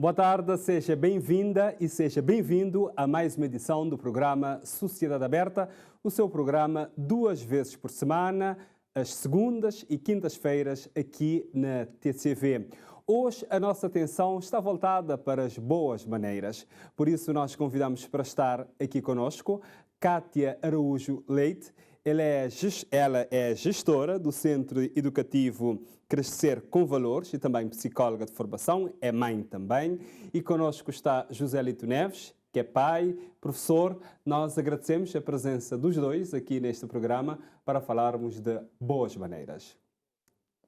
Boa tarde, seja bem-vinda e seja bem-vindo a mais uma edição do programa Sociedade Aberta, o seu programa 2 vezes por semana, às segundas e quintas-feiras, aqui na TCV. Hoje a nossa atenção está voltada para as boas maneiras. Por isso nós convidamos para estar aqui conosco Kátia Araújo Leite. Ela é gestora do Centro Educativo Crescer com Valores e também psicóloga de formação, é mãe também. E connosco está José Lito Neves, que é pai, professor. Nós agradecemos a presença dos dois aqui neste programa para falarmos de boas maneiras.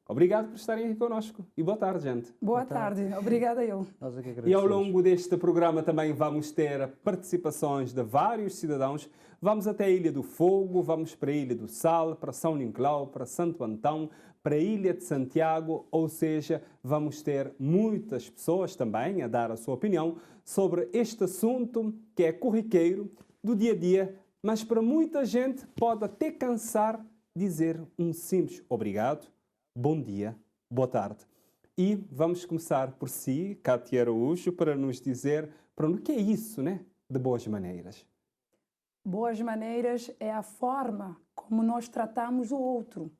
Obrigado por estarem aqui connosco e boa tarde, gente. Boa tarde. Obrigada eu. Nós é que agradecemos. E ao longo deste programa também vamos ter participações de vários cidadãos. Vamos até a Ilha do Fogo, vamos para a Ilha do Sal, para São Nicolau, para Santo Antão, para a Ilha de Santiago, ou seja, vamos ter muitas pessoas também a dar a sua opinião sobre este assunto que é corriqueiro, do dia a dia, mas para muita gente pode até cansar dizer um simples obrigado, bom dia, boa tarde. E vamos começar por si, Kátia Araújo, para nos dizer para o que é isso, né, de boas maneiras. Boas maneiras é a forma como nós tratamos o outro.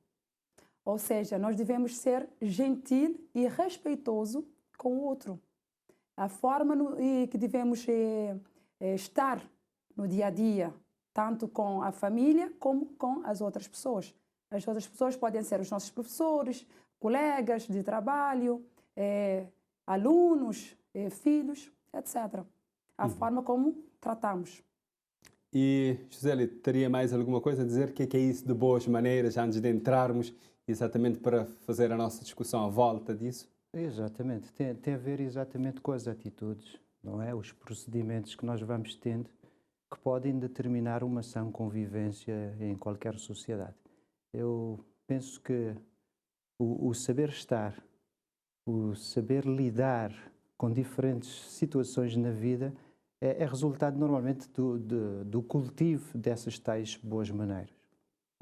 Ou seja, nós devemos ser gentil e respeitoso com o outro. A forma que devemos estar no dia a dia, tanto com a família como com as outras pessoas. As outras pessoas podem ser os nossos professores, colegas de trabalho, alunos, filhos, etc. A forma como tratamos. E, José, teria mais alguma coisa a dizer? O que é isso de boas maneiras, antes de entrarmos exatamente para fazer a nossa discussão à volta disso? Exatamente. Tem a ver exatamente com as atitudes, não é? Os procedimentos que nós vamos tendo que podem determinar uma sã convivência em qualquer sociedade. Eu penso que o saber estar, o saber lidar com diferentes situações na vida é resultado normalmente do cultivo dessas tais boas maneiras.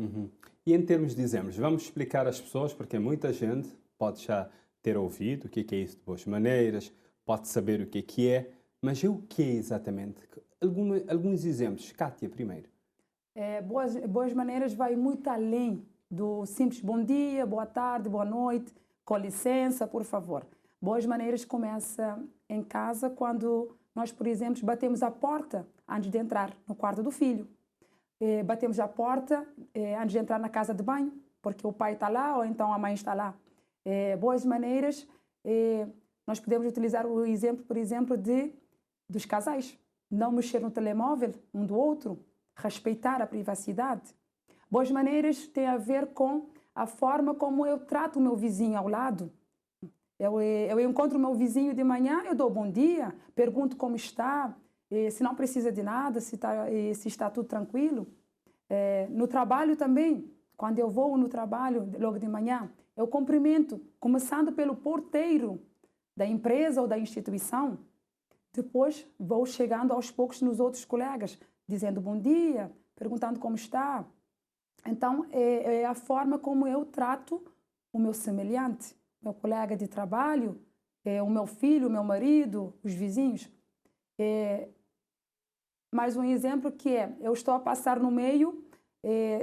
Uhum. E em termos de exemplos, vamos explicar às pessoas, porque muita gente pode já ter ouvido o que é isso de boas maneiras, pode saber o que é, mas o que é exatamente? Alguns exemplos. Kátia, primeiro. Boas maneiras vai muito além do simples bom dia, boa tarde, boa noite, com licença, por favor. Boas maneiras começa em casa quando nós, por exemplo, batemos a porta antes de entrar no quarto do filho. Batemos a porta antes de entrar na casa de banho, porque o pai está lá ou então a mãe está lá. Boas maneiras, nós podemos utilizar o exemplo, por exemplo, dos casais. Não mexer no telemóvel um do outro, respeitar a privacidade. Boas maneiras tem a ver com a forma como eu trato o meu vizinho ao lado. Eu encontro o meu vizinho de manhã, eu dou bom dia, pergunto como está, se não precisa de nada, se está tudo tranquilo. No trabalho também, quando eu vou no trabalho logo de manhã, eu cumprimento, começando pelo porteiro da empresa ou da instituição. Depois vou chegando aos poucos nos outros colegas, dizendo bom dia, perguntando como está. Então, é a forma como eu trato o meu semelhante, meu colega de trabalho, o meu filho, o meu marido, os vizinhos. Mais um exemplo que eu estou a passar no meio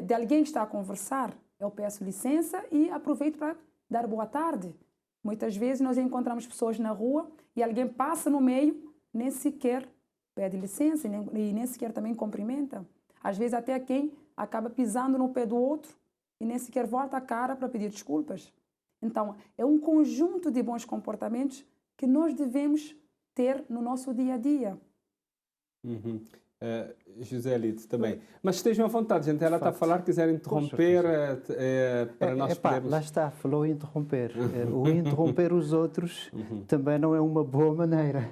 de alguém que está a conversar, eu peço licença e aproveito para dar boa tarde. Muitas vezes nós encontramos pessoas na rua e alguém passa no meio, nem sequer pede licença e nem sequer também cumprimenta. Às vezes até quem acaba pisando no pé do outro e nem sequer volta a cara para pedir desculpas. Então, é um conjunto de bons comportamentos que nós devemos ter no nosso dia a dia. Uhum. José Lito também. Mas estejam à vontade, gente. Ela está a falar, quiser interromper para nós podermos... Lá está, falou interromper. O interromper os outros também não é uma boa maneira.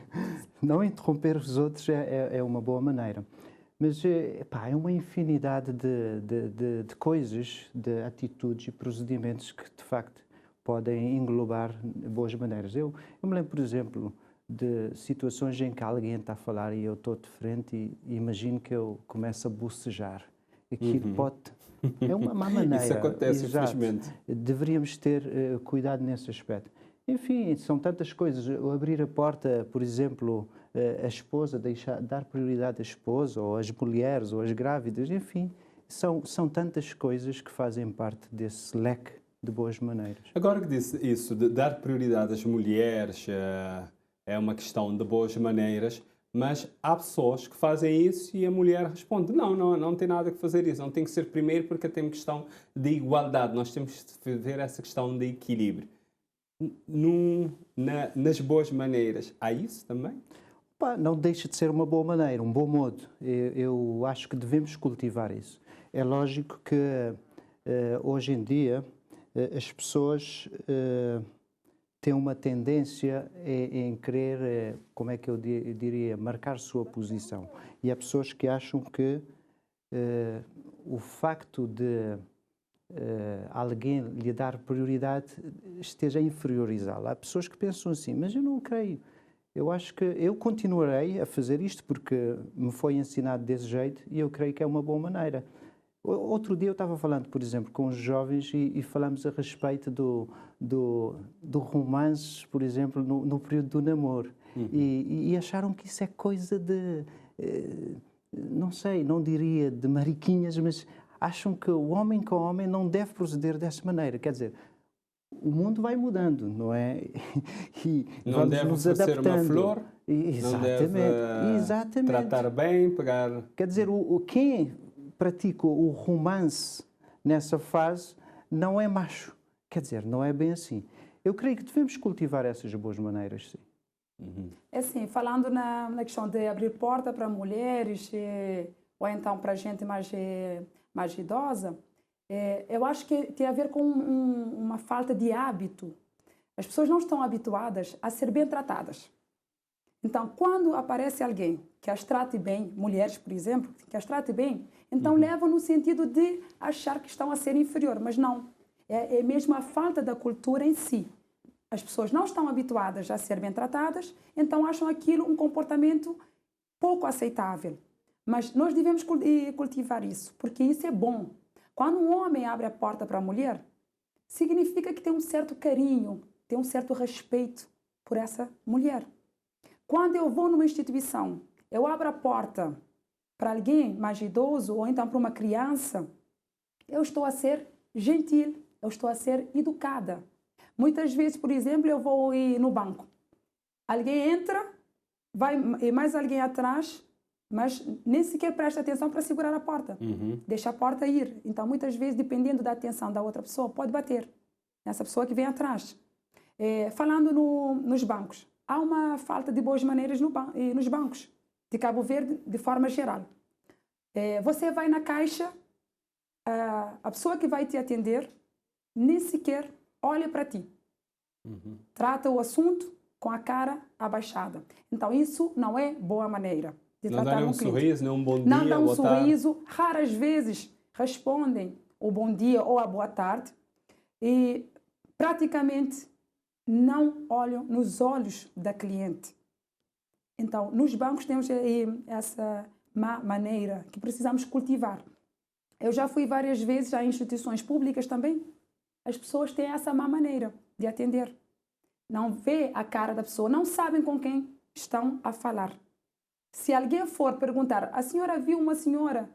Não interromper os outros é uma boa maneira. Mas é uma infinidade de coisas, de atitudes e procedimentos que, de facto, podem englobar boas maneiras. Eu me lembro, por exemplo, de situações em que alguém está a falar e eu estou de frente e imagino que eu começo a bocejar. Aquilo pode... É uma má maneira. Isso acontece, exato. infelizmente. Deveríamos ter cuidado nesse aspecto. Enfim, são tantas coisas. O abrir a porta, por exemplo, a esposa, dar prioridade à esposa, ou às mulheres, ou às grávidas, enfim, são tantas coisas que fazem parte desse leque de boas maneiras. Agora que disse isso, de dar prioridade às mulheres, é uma questão de boas maneiras, mas há pessoas que fazem isso e a mulher responde: não tem nada que fazer isso, não tem que ser primeiro porque tem questão de igualdade, nós temos que ver essa questão de equilíbrio. Nas boas maneiras, há isso também? Não deixa de ser uma boa maneira, um bom modo. Eu acho que devemos cultivar isso. É lógico que hoje em dia as pessoas têm uma tendência em querer, como é que eu diria, marcar sua posição. E há pessoas que acham que o facto de alguém lhe dar prioridade esteja a inferiorizá-la. Há pessoas que pensam assim, mas eu não creio. Eu acho que eu continuarei a fazer isto porque me foi ensinado desse jeito e eu creio que é uma boa maneira. Outro dia eu estava falando, por exemplo, com os jovens e falamos a respeito do romance, por exemplo, no período do namoro. E acharam que isso é coisa de, não sei, não diria de mariquinhas, mas acham que o homem com o homem não deve proceder dessa maneira. Quer dizer, o mundo vai mudando, não é? E não deve oferecer uma flor, exatamente, não deve tratar bem, pegar... Quer dizer, quem pratica o romance nessa fase não é macho. Quer dizer, não é bem assim. Eu creio que devemos cultivar essas boas maneiras, sim. É assim, falando na questão de abrir porta para mulheres ou então para gente mais idosa, eu acho que tem a ver com uma falta de hábito. As pessoas não estão habituadas a ser bem tratadas. Então, quando aparece alguém que as trate bem, mulheres, por exemplo, que as trate bem, então levam no sentido de achar que estão a ser inferior, mas não. É mesmo a falta da cultura em si. As pessoas não estão habituadas a ser bem tratadas, então acham aquilo um comportamento pouco aceitável. Mas nós devemos cultivar isso, porque isso é bom. Quando um homem abre a porta para a mulher, significa que tem um certo carinho, tem um certo respeito por essa mulher. Quando eu vou numa instituição, eu abro a porta para alguém mais idoso ou então para uma criança, eu estou a ser gentil, eu estou a ser educada. Muitas vezes, por exemplo, eu vou ir no banco. Alguém entra, vai e mais alguém atrás, mas nem sequer presta atenção para segurar a porta. Deixa a porta ir. Então, muitas vezes, dependendo da atenção da outra pessoa, pode bater nessa pessoa que vem atrás. Falando nos bancos, há uma falta de boas maneiras nos bancos de Cabo Verde, de forma geral. Você vai na caixa, a pessoa que vai te atender nem sequer olha para ti. Trata o assunto com a cara abaixada. Então, isso não é boa maneira de não tratar dá um cliente. Sorriso, nem um bom dia, não dá um boa tarde. sorriso. Raras vezes respondem o bom dia ou a boa tarde. E praticamente não olham nos olhos da cliente. Então, nos bancos temos essa má maneira que precisamos cultivar. Eu já fui várias vezes a instituições públicas também. As pessoas têm essa má maneira de atender. Não vê a cara da pessoa, não sabem com quem estão a falar. Se alguém for perguntar, a senhora viu uma senhora?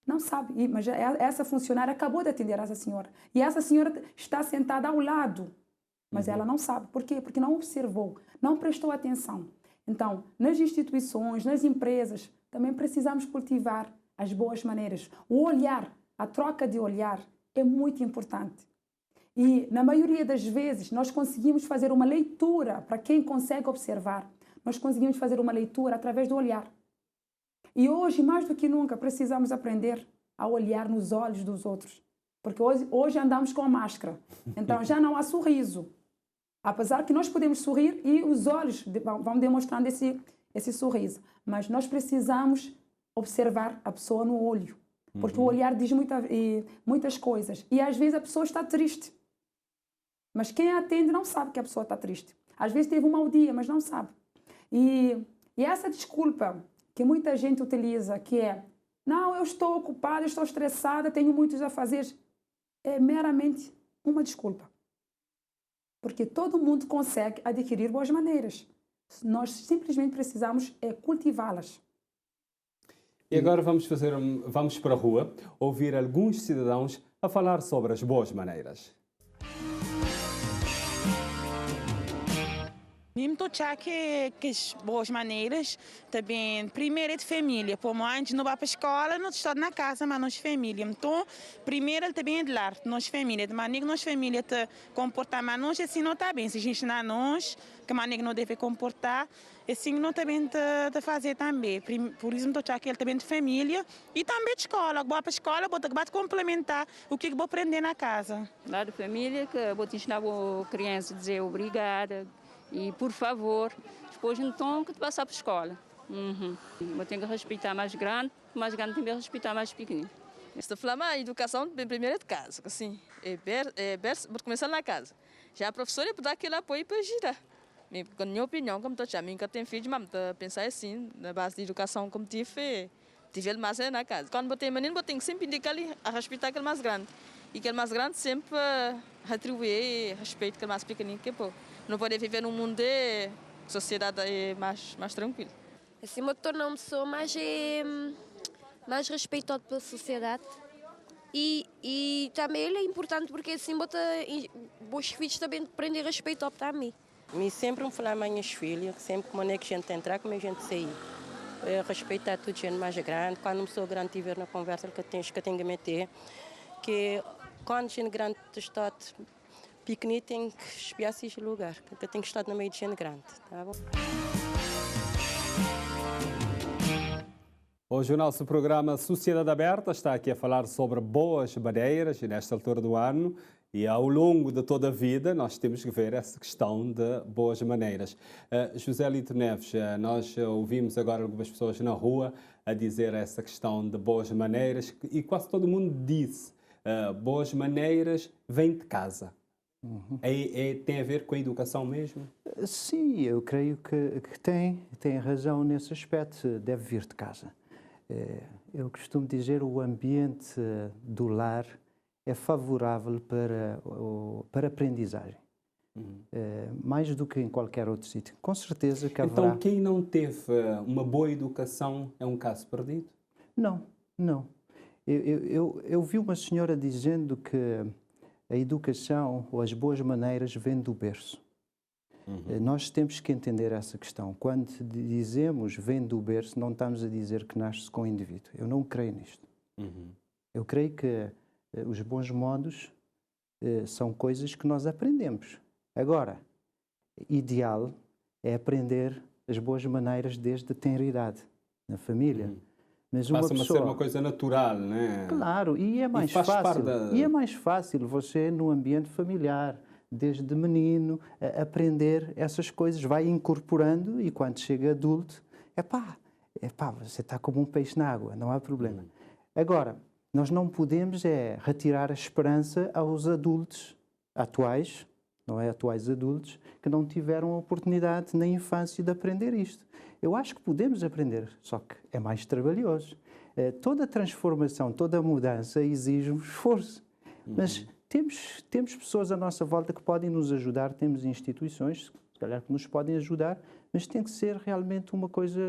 Não sabe, mas essa funcionária acabou de atender essa senhora. E essa senhora está sentada ao lado, mas ela não sabe. Por quê? Porque não observou, não prestou atenção. Então, nas instituições, nas empresas, também precisamos cultivar as boas maneiras. O olhar, a troca de olhar é muito importante. E, na maioria das vezes, nós conseguimos fazer uma leitura, para quem consegue observar, nós conseguimos fazer uma leitura através do olhar. E hoje, mais do que nunca, precisamos aprender a olhar nos olhos dos outros. Porque hoje andamos com a máscara. Então, já não há sorriso. Apesar que nós podemos sorrir e os olhos vão demonstrando esse sorriso. Mas nós precisamos observar a pessoa no olho. Porque o olhar diz muitas coisas. E às vezes a pessoa está triste. Mas quem a atende não sabe que a pessoa está triste. Às vezes teve um mau dia, mas não sabe. E essa desculpa que muita gente utiliza, que é: não, eu estou ocupada, estou estressada, tenho muitos a fazer, é meramente uma desculpa. porque todo mundo consegue adquirir boas maneiras. Nós simplesmente precisamos cultivá-las. E agora vamos para a rua ouvir alguns cidadãos a falar sobre as boas maneiras. Mesmo tocar que as boas maneiras também, primeiro é de família, por antes não vai para a escola, não estou na casa, mas nós família. Então, primeiro também é de lar, nós família, de maneira que nós família te comportar, mas nós assim não está bem, se a gente ensinar nós, que maneira não deve comportar, assim não também te fazer também. Por isso tocar aquele também de família e também de escola, vou para a escola, vou complementar o que vou aprender na casa. Lá de família, que vou te ensinar a criança a dizer obrigada, e por favor, depois então que te passar para a escola. Eu tenho que respeitar mais grande tem que respeitar mais pequenino. Estou falando a educação primeiro de casa, assim, vou começar na casa. Já a professora pode dar aquele apoio para girar. Na minha opinião, como estou a mim que tenho filho, mas pensar assim, na base de educação como tive mais na casa. Quando eu tenho menino, eu tenho que sempre indicar ali a respeitar aquele mais grande. E aquele mais grande sempre retribuir respeito aquele mais pequenino que pô. Não pode viver num mundo de sociedade mais tranquila. Assim, eu torno uma pessoa mais respeitosa pela sociedade e também ele é importante porque assim os filhos também aprendem respeito também. Me sempre me falar minhas filhas, sempre como é que a gente entrar, como a gente sair. Respeitar tudo gente mais grande, quando uma pessoa grande estiver na conversa que tenho que meter, que quando a gente grande está pequenino tem que espiar esse lugar, que tem que estar no meio de gente grande, tá bom? Hoje o nosso programa Sociedade Aberta está aqui a falar sobre boas maneiras nesta altura do ano e ao longo de toda a vida nós temos que ver essa questão de boas maneiras. José Lito Neves, nós ouvimos agora algumas pessoas na rua a dizer essa questão de boas maneiras e quase todo mundo disse boas maneiras vêm de casa. Tem a ver com a educação mesmo? Sim, eu creio que tem razão nesse aspecto, deve vir de casa. Eu costumo dizer o ambiente do lar é favorável para aprendizagem, mais do que em qualquer outro sítio. Com certeza que haverá... Então quem não teve uma boa educação é um caso perdido? Não. Eu vi uma senhora dizendo que a educação ou as boas maneiras vêm do berço. Nós temos que entender essa questão. Quando dizemos vem do berço, não estamos a dizer que nasce com o indivíduo. Eu não creio nisto. Eu creio que os bons modos são coisas que nós aprendemos. Agora, ideal é aprender as boas maneiras desde a tenra idade, na família. Mas passa-me a ser uma coisa natural, não é? Claro, e é mais fácil. E é mais fácil você, no ambiente familiar, desde menino, aprender essas coisas, vai incorporando e quando chega adulto, você está como um peixe na água, não há problema. Agora, nós não podemos retirar a esperança aos adultos atuais, não é? Atuais adultos, que não tiveram a oportunidade na infância de aprender isto. Eu acho que podemos aprender, só que é mais trabalhoso. Toda transformação, toda mudança exige um esforço. Mas temos pessoas à nossa volta que podem nos ajudar, temos instituições, se calhar, que nos podem ajudar, mas tem que ser realmente uma coisa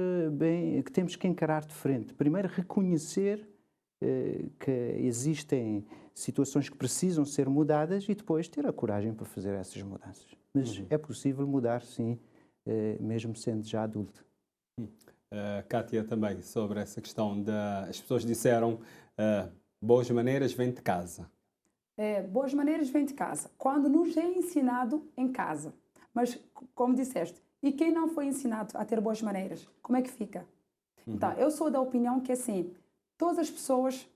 que temos que encarar de frente. Primeiro, reconhecer que existem situações que precisam ser mudadas e depois ter a coragem para fazer essas mudanças. Mas é possível mudar, sim, mesmo sendo já adulto. Kátia, também, sobre essa questão as pessoas disseram boas maneiras vêm de casa. Boas maneiras vêm de casa. Quando nos é ensinado em casa. Mas, como disseste, e quem não foi ensinado a ter boas maneiras, como é que fica? Então, eu sou da opinião que, assim, todas as pessoas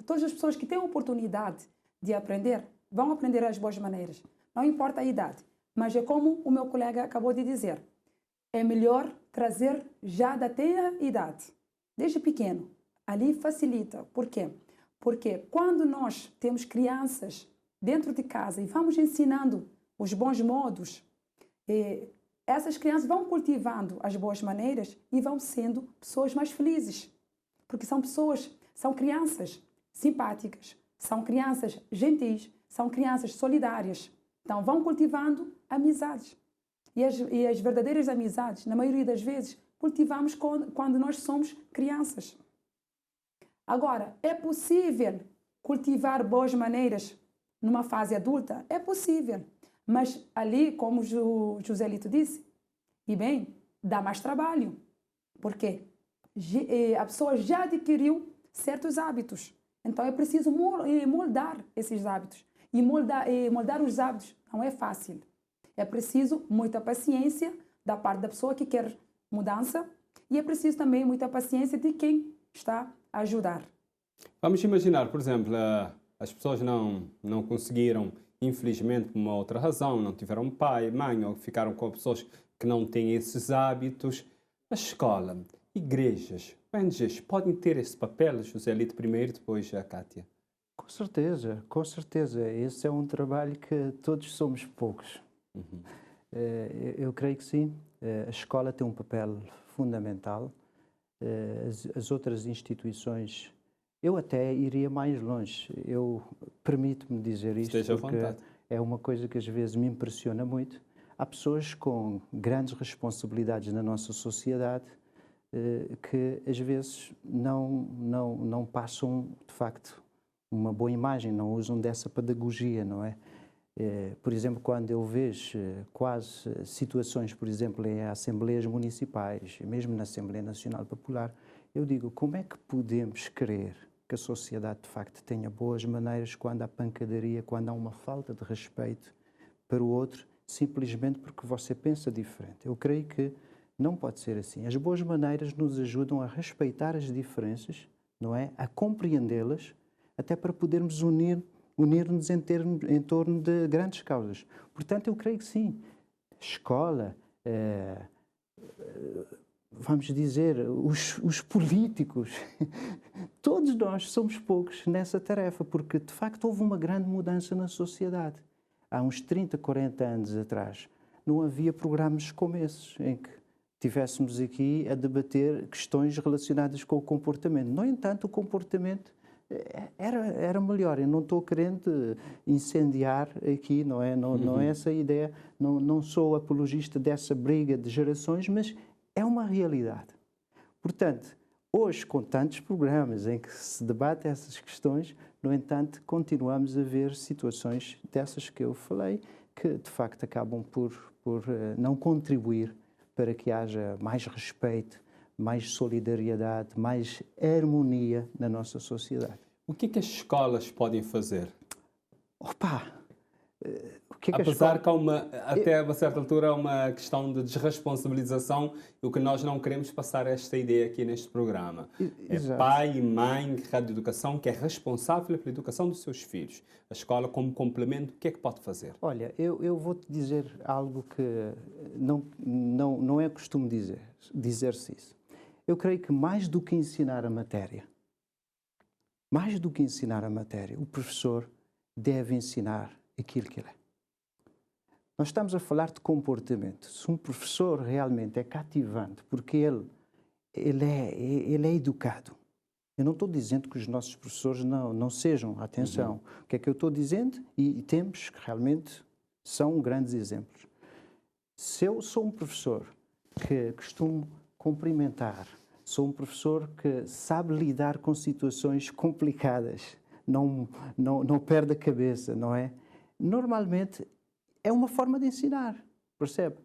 todas as pessoas que têm a oportunidade de aprender, vão aprender as boas maneiras. Não importa a idade. Mas é como o meu colega acabou de dizer. É melhor trazer já da tenra idade, desde pequeno. Ali facilita. Por quê? Porque quando nós temos crianças dentro de casa e vamos ensinando os bons modos, essas crianças vão cultivando as boas maneiras e vão sendo pessoas mais felizes. Porque são crianças simpáticas, são crianças gentis, são crianças solidárias. Então, vão cultivando amizades. E as verdadeiras amizades, na maioria das vezes, cultivamos quando nós somos crianças. Agora, é possível cultivar boas maneiras numa fase adulta? É possível. Mas ali, como o Joselito disse, e bem, dá mais trabalho. Por quê? A pessoa já adquiriu certos hábitos. Então, é preciso moldar esses hábitos. E moldar os hábitos não é fácil. É preciso muita paciência da parte da pessoa que quer mudança e é preciso também muita paciência de quem está a ajudar. Vamos imaginar, por exemplo, as pessoas não conseguiram, infelizmente, por uma outra razão, não tiveram pai, mãe, ou ficaram com pessoas que não têm esses hábitos. A escola, igrejas, ONGs podem ter esse papel, Joselito primeiro, depois a Kátia. Com certeza, com certeza. Esse é um trabalho que todos somos poucos. Eu creio que sim. A escola tem um papel fundamental. As outras instituições, eu até iria mais longe. Eu permito-me dizer isto porque é uma coisa que às vezes me impressiona muito. Há pessoas com grandes responsabilidades na nossa sociedade que às vezes não passam, de facto, uma boa imagem, não usam dessa pedagogia, não é? Por exemplo, quando eu vejo quase situações, por exemplo, em assembleias municipais, mesmo na Assembleia Nacional Popular, eu digo, como é que podemos querer que a sociedade, de facto, tenha boas maneiras quando há pancadaria, quando há uma falta de respeito para o outro, simplesmente porque você pensa diferente? Eu creio que não pode ser assim. As boas maneiras nos ajudam a respeitar as diferenças, não é? A compreendê-las, até para podermos unir-nos em torno de grandes causas. Portanto, eu creio que sim. Escola, vamos dizer, os políticos, todos nós somos poucos nessa tarefa, porque, de facto, houve uma grande mudança na sociedade. Há uns 30, 40 anos atrás, não havia programas como esses, em que tivéssemos aqui a debater questões relacionadas com o comportamento. No entanto, o comportamento era melhor. Eu não estou querendo incendiar aqui, não é? Não é essa a ideia. Não sou apologista dessa briga de gerações, mas é uma realidade. Portanto, hoje, com tantos programas em que se debate essas questões, no entanto, continuamos a ver situações dessas que eu falei, que de facto acabam por não contribuir para que haja mais respeito, mais solidariedade, mais harmonia na nossa sociedade. O que as escolas podem fazer? Apesar que até a uma certa altura há uma questão de desresponsabilização, e o que nós não queremos passar esta ideia aqui neste programa. Exato. É pai e mãe, Rádio Educação, que é responsável pela educação dos seus filhos. A escola, como complemento, o que é que pode fazer? Olha, eu vou-te dizer algo que não é costume dizer-se isso. Eu creio que mais do que ensinar a matéria, o professor deve ensinar aquilo que ele é. Nós estamos a falar de comportamento. Se um professor realmente é cativante, porque ele é educado. Eu não estou dizendo que os nossos professores não sejam. Atenção. O que é que eu estou dizendo? E temos que realmente são grandes exemplos. Se eu sou um professor que costumo cumprimentar, sou um professor que sabe lidar com situações complicadas, não perde a cabeça, não é? Normalmente é uma forma de ensinar, percebe?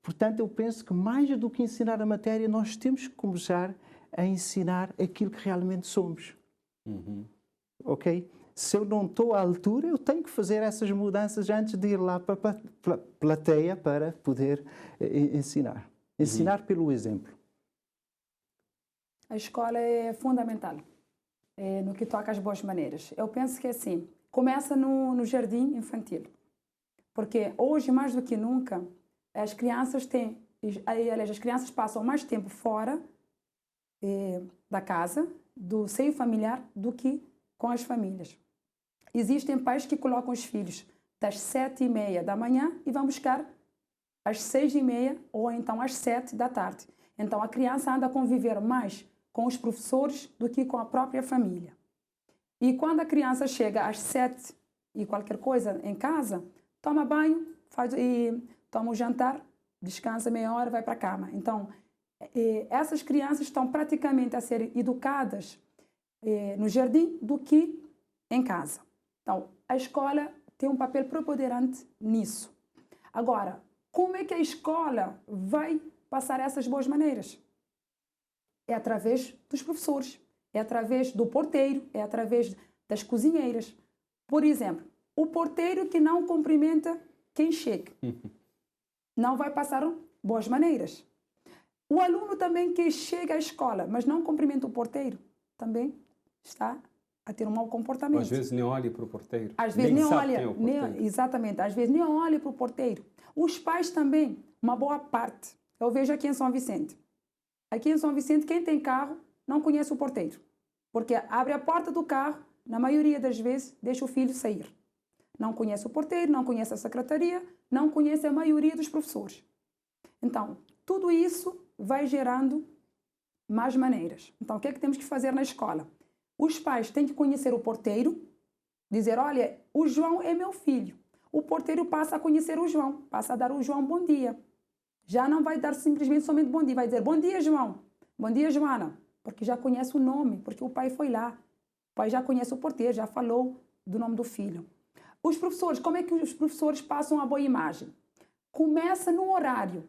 Portanto, eu penso que mais do que ensinar a matéria, nós temos que começar a ensinar aquilo que realmente somos. Ok? Se eu não estou à altura, eu tenho que fazer essas mudanças antes de ir lá para a plateia para poder ensinar. Ensinar pelo exemplo. A escola é fundamental no que toca às boas maneiras. Eu penso que assim, começa no jardim infantil. Porque hoje, mais do que nunca, as crianças passam mais tempo fora da casa, do seio familiar, do que com as famílias. Existem pais que colocam os filhos das 7h30 da manhã e vão buscar às 6h30 ou então às 7 da tarde. Então, a criança anda a conviver mais com os professores do que com a própria família. E quando a criança chega às 7 e qualquer coisa em casa, toma banho, toma o jantar, descansa meia hora, vai para a cama. Então, essas crianças estão praticamente a ser educadas no jardim do que em casa. Então, a escola tem um papel preponderante nisso. Agora, como é que a escola vai passar essas boas maneiras? É através dos professores, é através do porteiro, é através das cozinheiras. Por exemplo, o porteiro que não cumprimenta quem chega não vai passar boas maneiras. O aluno também que chega à escola, mas não cumprimenta o porteiro, também está a ter um mau comportamento. Às vezes nem olha para o porteiro. Às vezes nem sabe olha, quem é o porteiro. exatamente, às vezes nem olha para o porteiro. Os pais também, uma boa parte. Eu vejo aqui em São Vicente. Aqui em São Vicente, quem tem carro não conhece o porteiro. Porque abre a porta do carro, na maioria das vezes, deixa o filho sair. Não conhece o porteiro, não conhece a secretaria, não conhece a maioria dos professores. Então, tudo isso vai gerando más maneiras. Então, o que é que temos que fazer na escola? Os pais têm que conhecer o porteiro, dizer, olha, o João é meu filho. O porteiro passa a conhecer o João, passa a dar ao João bom dia. Já não vai dar simplesmente somente bom dia, vai dizer, bom dia, João, bom dia, Joana, porque já conhece o nome, porque o pai foi lá. O pai já conhece o porteiro, já falou do nome do filho. Os professores, como é que os professores passam a boa imagem? Começa no horário.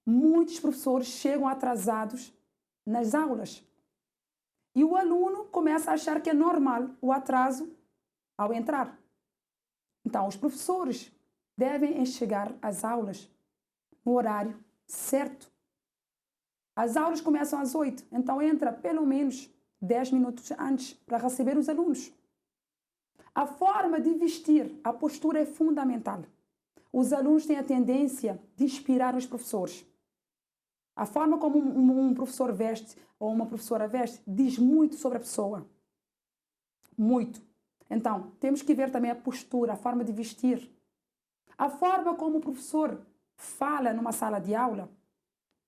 Muitos professores chegam atrasados nas aulas. E o aluno começa a achar que é normal o atraso ao entrar. Então, os professores devem chegar às aulas no horário certo. As aulas começam às 8, então entra pelo menos 10 minutos antes para receber os alunos. A forma de vestir, a postura é fundamental. Os alunos têm a tendência de inspirar os professores. A forma como um professor veste ou uma professora veste diz muito sobre a pessoa. Muito. Então, temos que ver também a postura, a forma de vestir. A forma como o professor fala numa sala de aula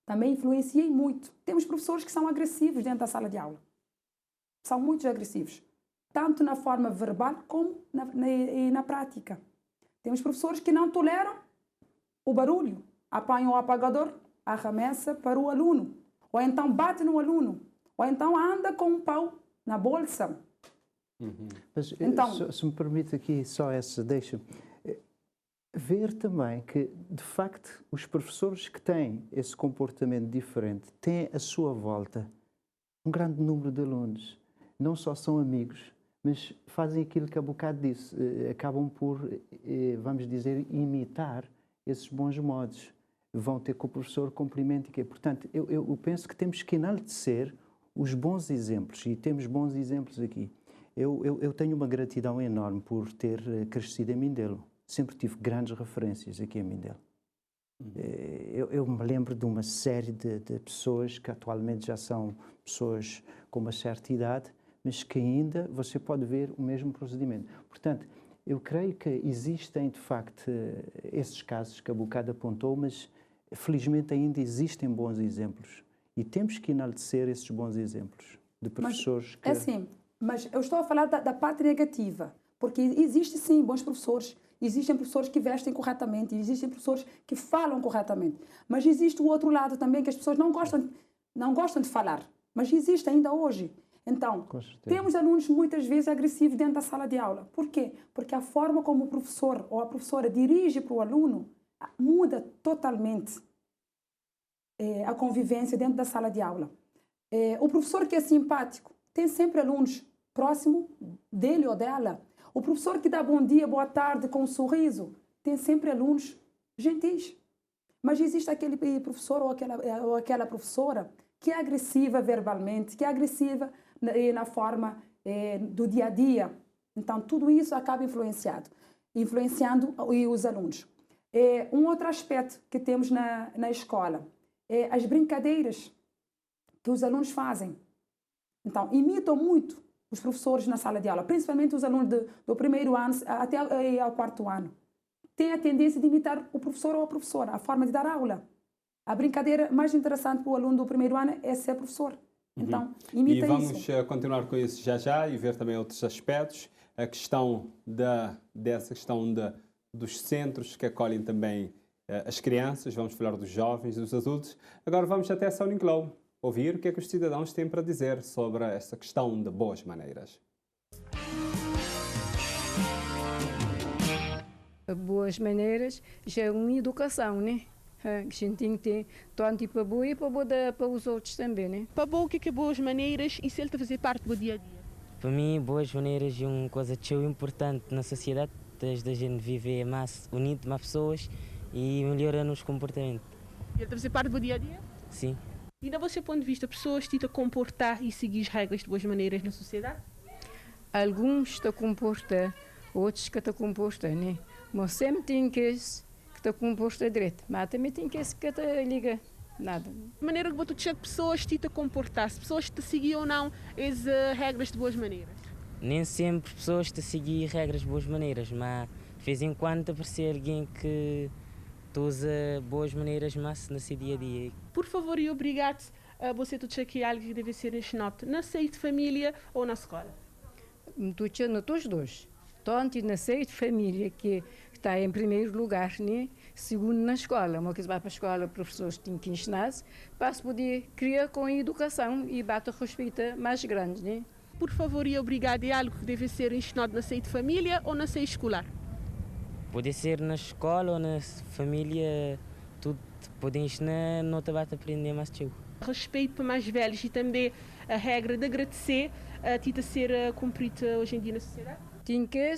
também influencia muito. Temos professores que são agressivos dentro da sala de aula. São muito agressivos. Tanto na forma verbal como na prática. Temos professores que não toleram o barulho. Apanham o apagador, arremessa para o aluno. Ou então bate no aluno. Ou então anda com um pau na bolsa. Mas, então, se me permite aqui só essa deixa, ver também que, de facto, os professores que têm esse comportamento diferente têm à sua volta um grande número de alunos. Não só são amigos, mas fazem aquilo que há bocado disse, acabam por, vamos dizer, imitar esses bons modos. Vão ter com o professor cumprimento e quê. Portanto, eu penso que temos que enaltecer os bons exemplos, e temos bons exemplos aqui. Eu tenho uma gratidão enorme por ter crescido em Mindelo. Sempre tive grandes referências aqui em Mindelo. Eu me lembro de uma série de pessoas que atualmente já são pessoas com uma certa idade, mas que ainda você pode ver o mesmo procedimento. Portanto, eu creio que existem, de facto, esses casos que a bocado apontou, mas felizmente ainda existem bons exemplos. E temos que enaltecer esses bons exemplos de professores que... É assim, mas eu estou a falar da parte negativa, porque existe sim bons professores, existem professores que vestem corretamente, existem professores que falam corretamente, mas existe o outro lado também que as pessoas não gostam de falar, mas existe ainda hoje. Então, temos alunos muitas vezes agressivos dentro da sala de aula. Por quê? Porque a forma como o professor ou a professora dirige para o aluno muda totalmente a convivência dentro da sala de aula. O professor que é simpático tem sempre alunos próximo dele ou dela. O professor que dá bom dia, boa tarde com um sorriso tem sempre alunos gentis. Mas existe aquele professor ou aquela professora que é agressiva verbalmente, que é agressiva na forma do dia a dia. Então, tudo isso acaba influenciando os alunos. Um outro aspecto que temos na escola é as brincadeiras que os alunos fazem. Então, imitam muito os professores na sala de aula, principalmente os alunos do primeiro ano até ao quarto ano. Têm a tendência de imitar o professor ou a professora, a forma de dar aula. A brincadeira mais interessante para o aluno do primeiro ano é ser professor. Então, E imita vamos isso. continuar com isso já já e ver também outros aspectos. A questão dessa questão dos centros que acolhem também as crianças, vamos falar dos jovens, dos adultos. Agora vamos até São Nicolau, ouvir o que é que os cidadãos têm para dizer sobre esta questão de boas maneiras. Boas maneiras já é uma educação, né? A gente tem que ter tanto para boa e para os outros também, né? Para bom, o que é boas maneiras e se ele está a fazer parte do dia a dia? Para mim, boas maneiras é uma coisa tão importante na sociedade, desde a gente viver mais unido, mais pessoas e melhorando os comportamentos. Ele está a fazer parte do dia a dia? Sim. E, do seu ponto de vista, pessoas tentam comportar e seguir as regras de boas maneiras na sociedade? Alguns estão a comportar, outros que estão a comportar, né? Mas sempre tem que está composto direito, mas também tem que está liga nada. De maneira que você que pessoas tentam comportar-se, pessoas te seguem ou não as regras de boas maneiras? Nem sempre pessoas te seguem regras de boas maneiras, mas de vez em quando aparece alguém que usa boas maneiras mais no seu dia a dia. Por favor e obrigado a você tudo que algo que deve ser ensinado na seio de família ou na escola. Tu não os dois. Tanto na seio de família que está em primeiro lugar, né? Segundo na escola, uma vez vai para a escola, professores têm que ensinar-se para se poder criar com a educação e bate respeito mais grande, né? Por favor e obrigado é algo que deve ser ensinado na seio de família ou na seio escolar? Pode ser na escola ou na família, tudo pode ensinar, não te vai aprender mais teu. Respeito para mais velhos e também a regra de agradecer tenta ser cumprida hoje em dia na sociedade? Tem que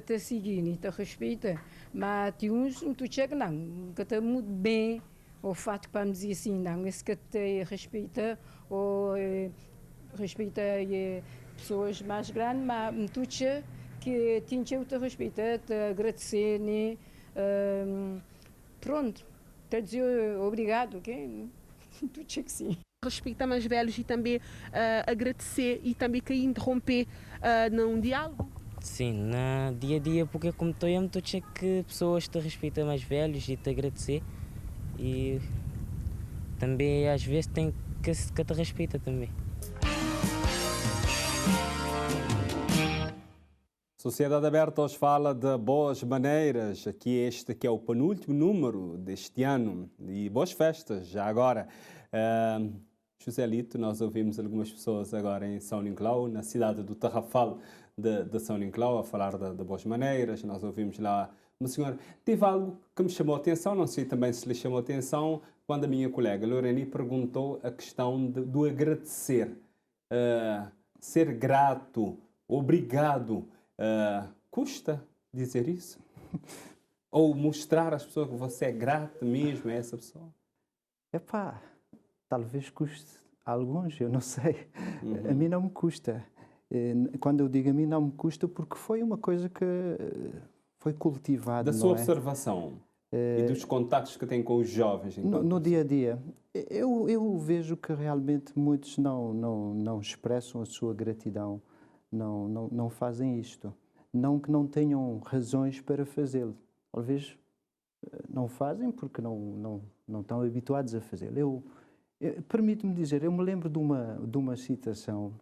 te seguir, te respeita, mas tem uns que não, que está muito bem, o fato para me dizer assim, não, esse que te respeita, ou respeita pessoas mais grandes, mas tu que tem que te respeitar, te agradecer, né? Pronto, te dizer obrigado, ok? Tu que sim. Respeitar mais velhos e também agradecer e também que interromper num diálogo? Sim, no dia a dia, porque como estou eu, que pessoas te respeitam mais velhos e te agradecer e também às vezes tem que te respeita também. Sociedade Aberta hoje fala de boas maneiras. Aqui este que é o penúltimo número deste ano. E boas festas, já agora. Joselito, nós ouvimos algumas pessoas agora em São Nicolau, na cidade do Tarrafal de São Nicolau, a falar de boas maneiras. Nós ouvimos lá uma senhora. Teve algo que me chamou a atenção, não sei também se lhe chamou a atenção, quando a minha colega Loreni perguntou a questão do agradecer. Ser grato, obrigado. Custa dizer isso? Ou mostrar às pessoas que você é grato mesmo a essa pessoa? Epá, talvez custe a alguns, eu não sei. A mim não me custa. Quando eu digo a mim não me custa porque foi uma coisa que foi cultivada. Da sua observação e dos contactos que tem com os jovens. No dia a dia, eu vejo que realmente muitos não expressam a sua gratidão. Não fazem isto. Não que não tenham razões para fazê-lo. Talvez não fazem porque não estão habituados a fazê-lo. Permite-me dizer, eu me lembro de uma citação,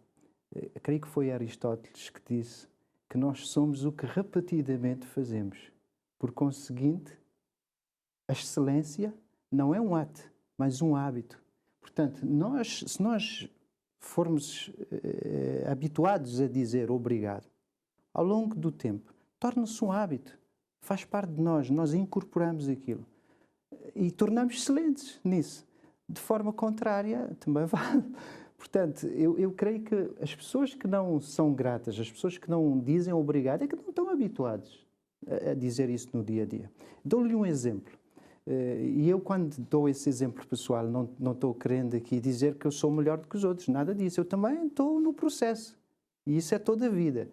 creio que foi Aristóteles que disse que nós somos o que repetidamente fazemos. Por conseguinte, a excelência não é um ato, mas um hábito. Portanto, se nós formos habituados a dizer obrigado, ao longo do tempo, torna-se um hábito, faz parte de nós incorporamos aquilo e tornamos excelentes nisso. De forma contrária, também vale. Portanto, eu creio que as pessoas que não são gratas, as pessoas que não dizem obrigado, é que não estão habituados a dizer isso no dia a dia. Dou-lhe um exemplo. E eu, quando dou esse exemplo pessoal, não estou querendo aqui dizer que eu sou melhor do que os outros, nada disso. Eu também estou no processo. E isso é toda a vida.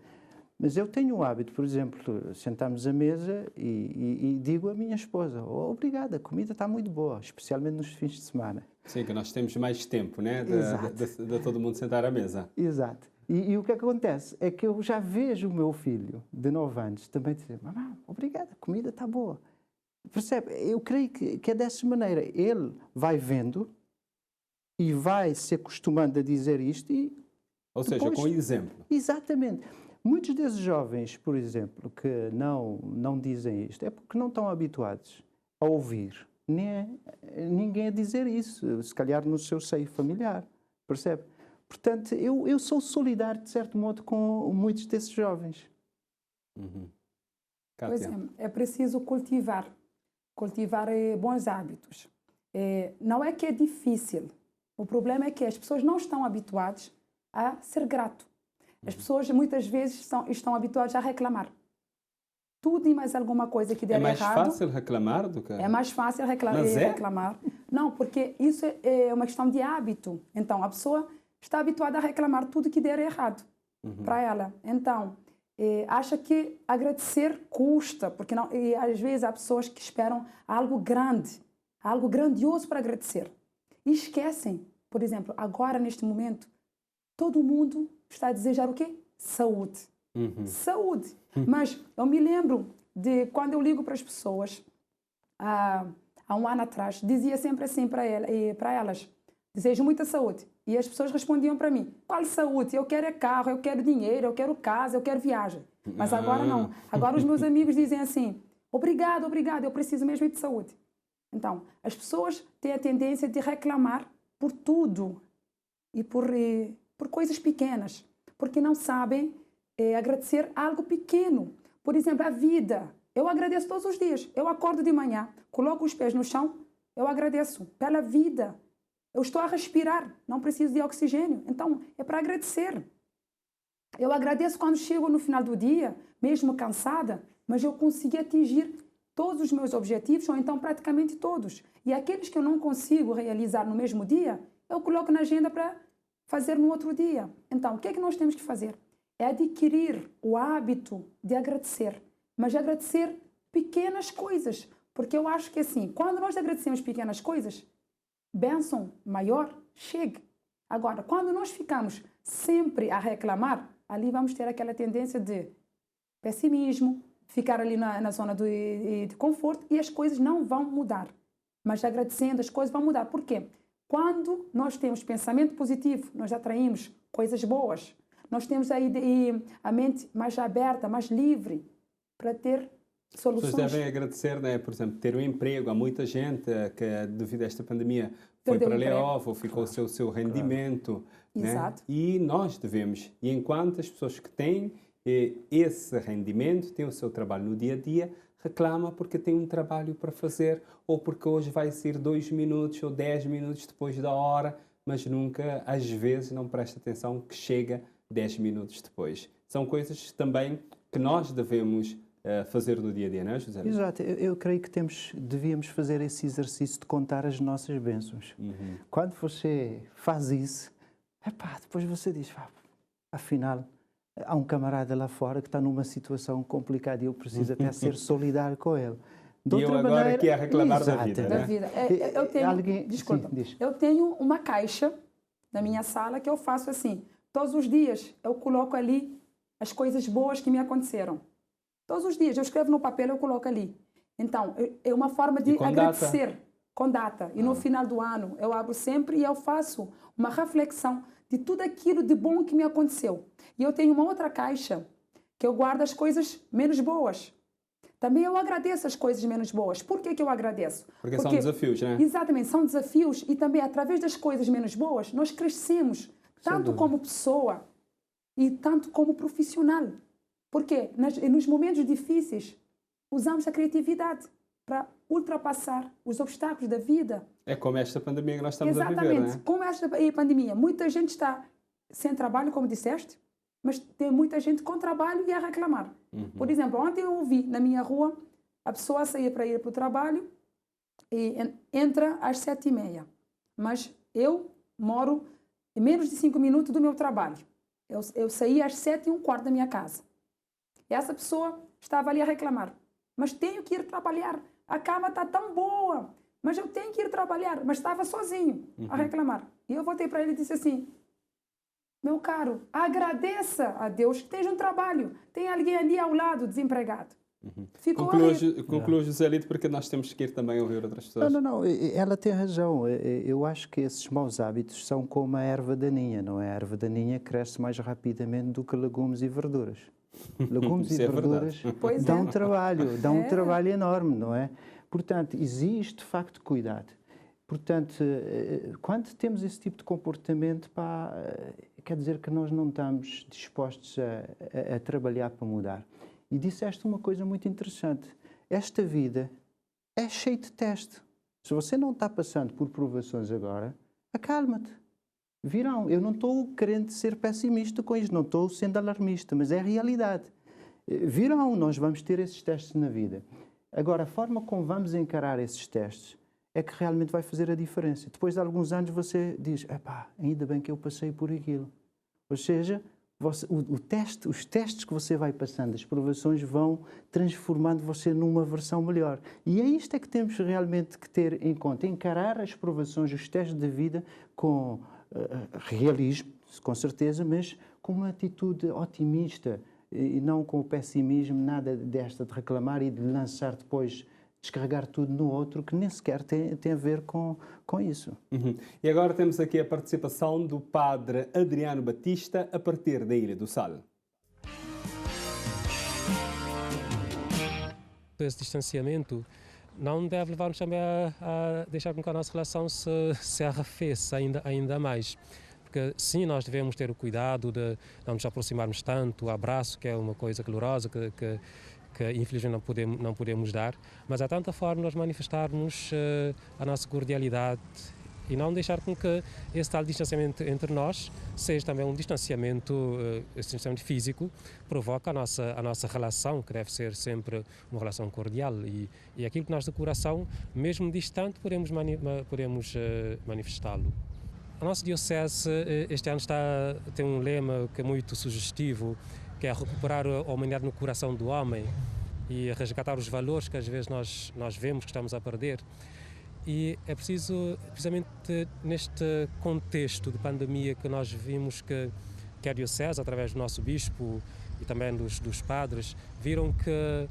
Mas eu tenho o hábito, por exemplo, sentarmos à mesa e digo à minha esposa, obrigada, a comida está muito boa, especialmente nos fins de semana. Sim, que nós temos mais tempo, né? De todo mundo sentar à mesa. Exato. E o que acontece é que eu já vejo o meu filho de 9 anos também dizer, mamãe, obrigada, a comida está boa. Percebe? Eu creio que é dessa maneira. Ele vai vendo e vai se acostumando a dizer isto e... Ou seja, depois, com exemplo. Exatamente. Muitos desses jovens, por exemplo, que não dizem isto, é porque não estão habituados a ouvir ninguém a dizer isso, se calhar no seu seio familiar, percebe? Portanto, eu sou solidário, de certo modo, com muitos desses jovens. Pois é preciso cultivar bons hábitos. Não é que é difícil, o problema é que as pessoas não estão habituadas a ser grato. As pessoas muitas vezes estão habituadas a reclamar. Tudo e mais alguma coisa que der errado... É mais fácil reclamar do que... É mais fácil reclamar. Não, porque isso é uma questão de hábito. Então, a pessoa está habituada a reclamar tudo que der errado para ela. Então, acha que agradecer custa, porque não, e às vezes há pessoas que esperam algo grande, algo grandioso para agradecer. E esquecem, por exemplo, agora, neste momento, todo mundo está a desejar o quê? Saúde. Saúde. Mas eu me lembro de quando eu ligo para as pessoas, há um ano atrás, dizia sempre assim para elas, desejo muita saúde. E as pessoas respondiam para mim, qual saúde? Eu quero carro, eu quero dinheiro, eu quero casa, eu quero viagem. Mas agora não. Agora os meus amigos dizem assim, obrigado, eu preciso mesmo de saúde. Então, as pessoas têm a tendência de reclamar por tudo e por coisas pequenas, porque não sabem agradecer algo pequeno. Por exemplo, a vida. Eu agradeço todos os dias. Eu acordo de manhã, coloco os pés no chão, eu agradeço pela vida. Eu estou a respirar, não preciso de oxigênio. Então, é para agradecer. Eu agradeço quando chego no final do dia, mesmo cansada, mas eu consegui atingir todos os meus objetivos, ou então praticamente todos. E aqueles que eu não consigo realizar no mesmo dia, eu coloco na agenda para fazer no outro dia. Então, o que é que nós temos que fazer? É adquirir o hábito de agradecer, mas de agradecer pequenas coisas. Porque eu acho que assim, quando nós agradecemos pequenas coisas, bênção maior chega. Agora, quando nós ficamos sempre a reclamar, ali vamos ter aquela tendência de pessimismo, ficar ali na zona de conforto e as coisas não vão mudar. Mas agradecendo, as coisas vão mudar. Por quê? Quando nós temos pensamento positivo, nós atraímos coisas boas. Nós temos aí a mente mais aberta, mais livre para ter soluções. As pessoas devem agradecer, né? Por exemplo, ter um emprego. Há muita gente que, devido a esta pandemia, foi para layoff ou ficou o seu rendimento. Né? Exato. E nós devemos, e enquanto as pessoas que têm esse rendimento, têm o seu trabalho no dia a dia, reclama porque tem um trabalho para fazer ou porque hoje vai ser 2 minutos ou 10 minutos depois da hora, mas nunca, às vezes, não presta atenção que chega 10 minutos depois. São coisas também que nós devemos fazer no dia a dia, não é, José? Exato. Eu creio que devíamos fazer esse exercício de contar as nossas bênçãos. Quando você faz isso, depois você diz, afinal, há um camarada lá fora que está numa situação complicada e eu preciso até ser solidário com ele. De outra maneira, agora aqui a reclamar da vida, da vida. Eu tenho, desculpa, eu tenho uma caixa na minha sala que eu faço assim. Todos os dias eu coloco ali as coisas boas que me aconteceram. Todos os dias eu escrevo no papel e eu coloco ali. Então, é uma forma de agradecer com data. E no final do ano eu abro sempre e eu faço uma reflexão de tudo aquilo de bom que me aconteceu. E eu tenho uma outra caixa que eu guardo as coisas menos boas. Também eu agradeço as coisas menos boas. Por que eu agradeço? Porque são desafios, né? Exatamente, são desafios e também através das coisas menos boas nós crescemos, tanto como pessoa e tanto como profissional. Porque nos momentos difíceis usamos a criatividade para ultrapassar os obstáculos da vida. É como esta pandemia que nós estamos a viver, não é? Exatamente, como esta pandemia. Muita gente está sem trabalho, como disseste, mas tem muita gente com trabalho e a reclamar. Por exemplo, ontem eu ouvi na minha rua a pessoa sair para ir para o trabalho e entra às 7h30. Mas eu moro em menos de 5 minutos do meu trabalho. Eu saí às 7h15 da minha casa. E essa pessoa estava ali a reclamar. Mas tenho que ir trabalhar. A cama está tão boa. Mas eu tenho que ir trabalhar. Mas estava sozinho a reclamar. E eu voltei para ele e disse assim, meu caro, agradeça a Deus que tens um trabalho. Tem alguém ali ao lado desempregado. Ficou Conclua, José Lito, porque nós temos que ir também ouvir outras pessoas. Não, ela tem razão. Eu acho que esses maus hábitos são como a erva daninha, não é? A erva daninha cresce mais rapidamente do que legumes e verduras. Legumes e verduras dão um trabalho enorme, não é? Portanto, existe de facto cuidado. Portanto, quando temos esse tipo de comportamento, quer dizer que nós não estamos dispostos a trabalhar para mudar. E disseste uma coisa muito interessante. Esta vida é cheia de teste. Se você não está passando por provações agora, acalma-te. Virão. Eu não estou querendo ser pessimista com isto, não estou sendo alarmista, mas é a realidade. Virão, nós vamos ter esses testes na vida. Agora, a forma como vamos encarar esses testes é que realmente vai fazer a diferença. Depois de alguns anos você diz, ainda bem que eu passei por aquilo. Ou seja, os testes que você vai passando, as provações vão transformando você numa versão melhor. E é isto que temos realmente que ter em conta. Encarar as provações, os testes da vida com realismo, com certeza, mas com uma atitude otimista e não com o pessimismo, nada desta de reclamar e de lançar depois, descarregar tudo no outro, que nem sequer tem a ver com isso. E agora temos aqui a participação do padre Adriano Batista, a partir da Ilha do Sal. Esse distanciamento não deve levar-nos também a deixar com que a nossa relação se arrefeça ainda mais. Porque sim, nós devemos ter o cuidado de não nos aproximarmos tanto, o abraço, que é uma coisa calorosa que infelizmente não podemos dar, mas há tanta forma de nós manifestarmos a nossa cordialidade e não deixar com que esse tal distanciamento entre nós seja também um distanciamento físico, provoca a nossa relação, que deve ser sempre uma relação cordial, e aquilo que nós do coração, mesmo distante, podemos manifestá-lo. A nossa diocese este ano tem um lema que é muito sugestivo, que é recuperar a humanidade no coração do homem e resgatar os valores que às vezes nós vemos que estamos a perder. E é preciso, precisamente neste contexto de pandemia, que nós vimos que a Diocese, através do nosso bispo e também dos padres, viram que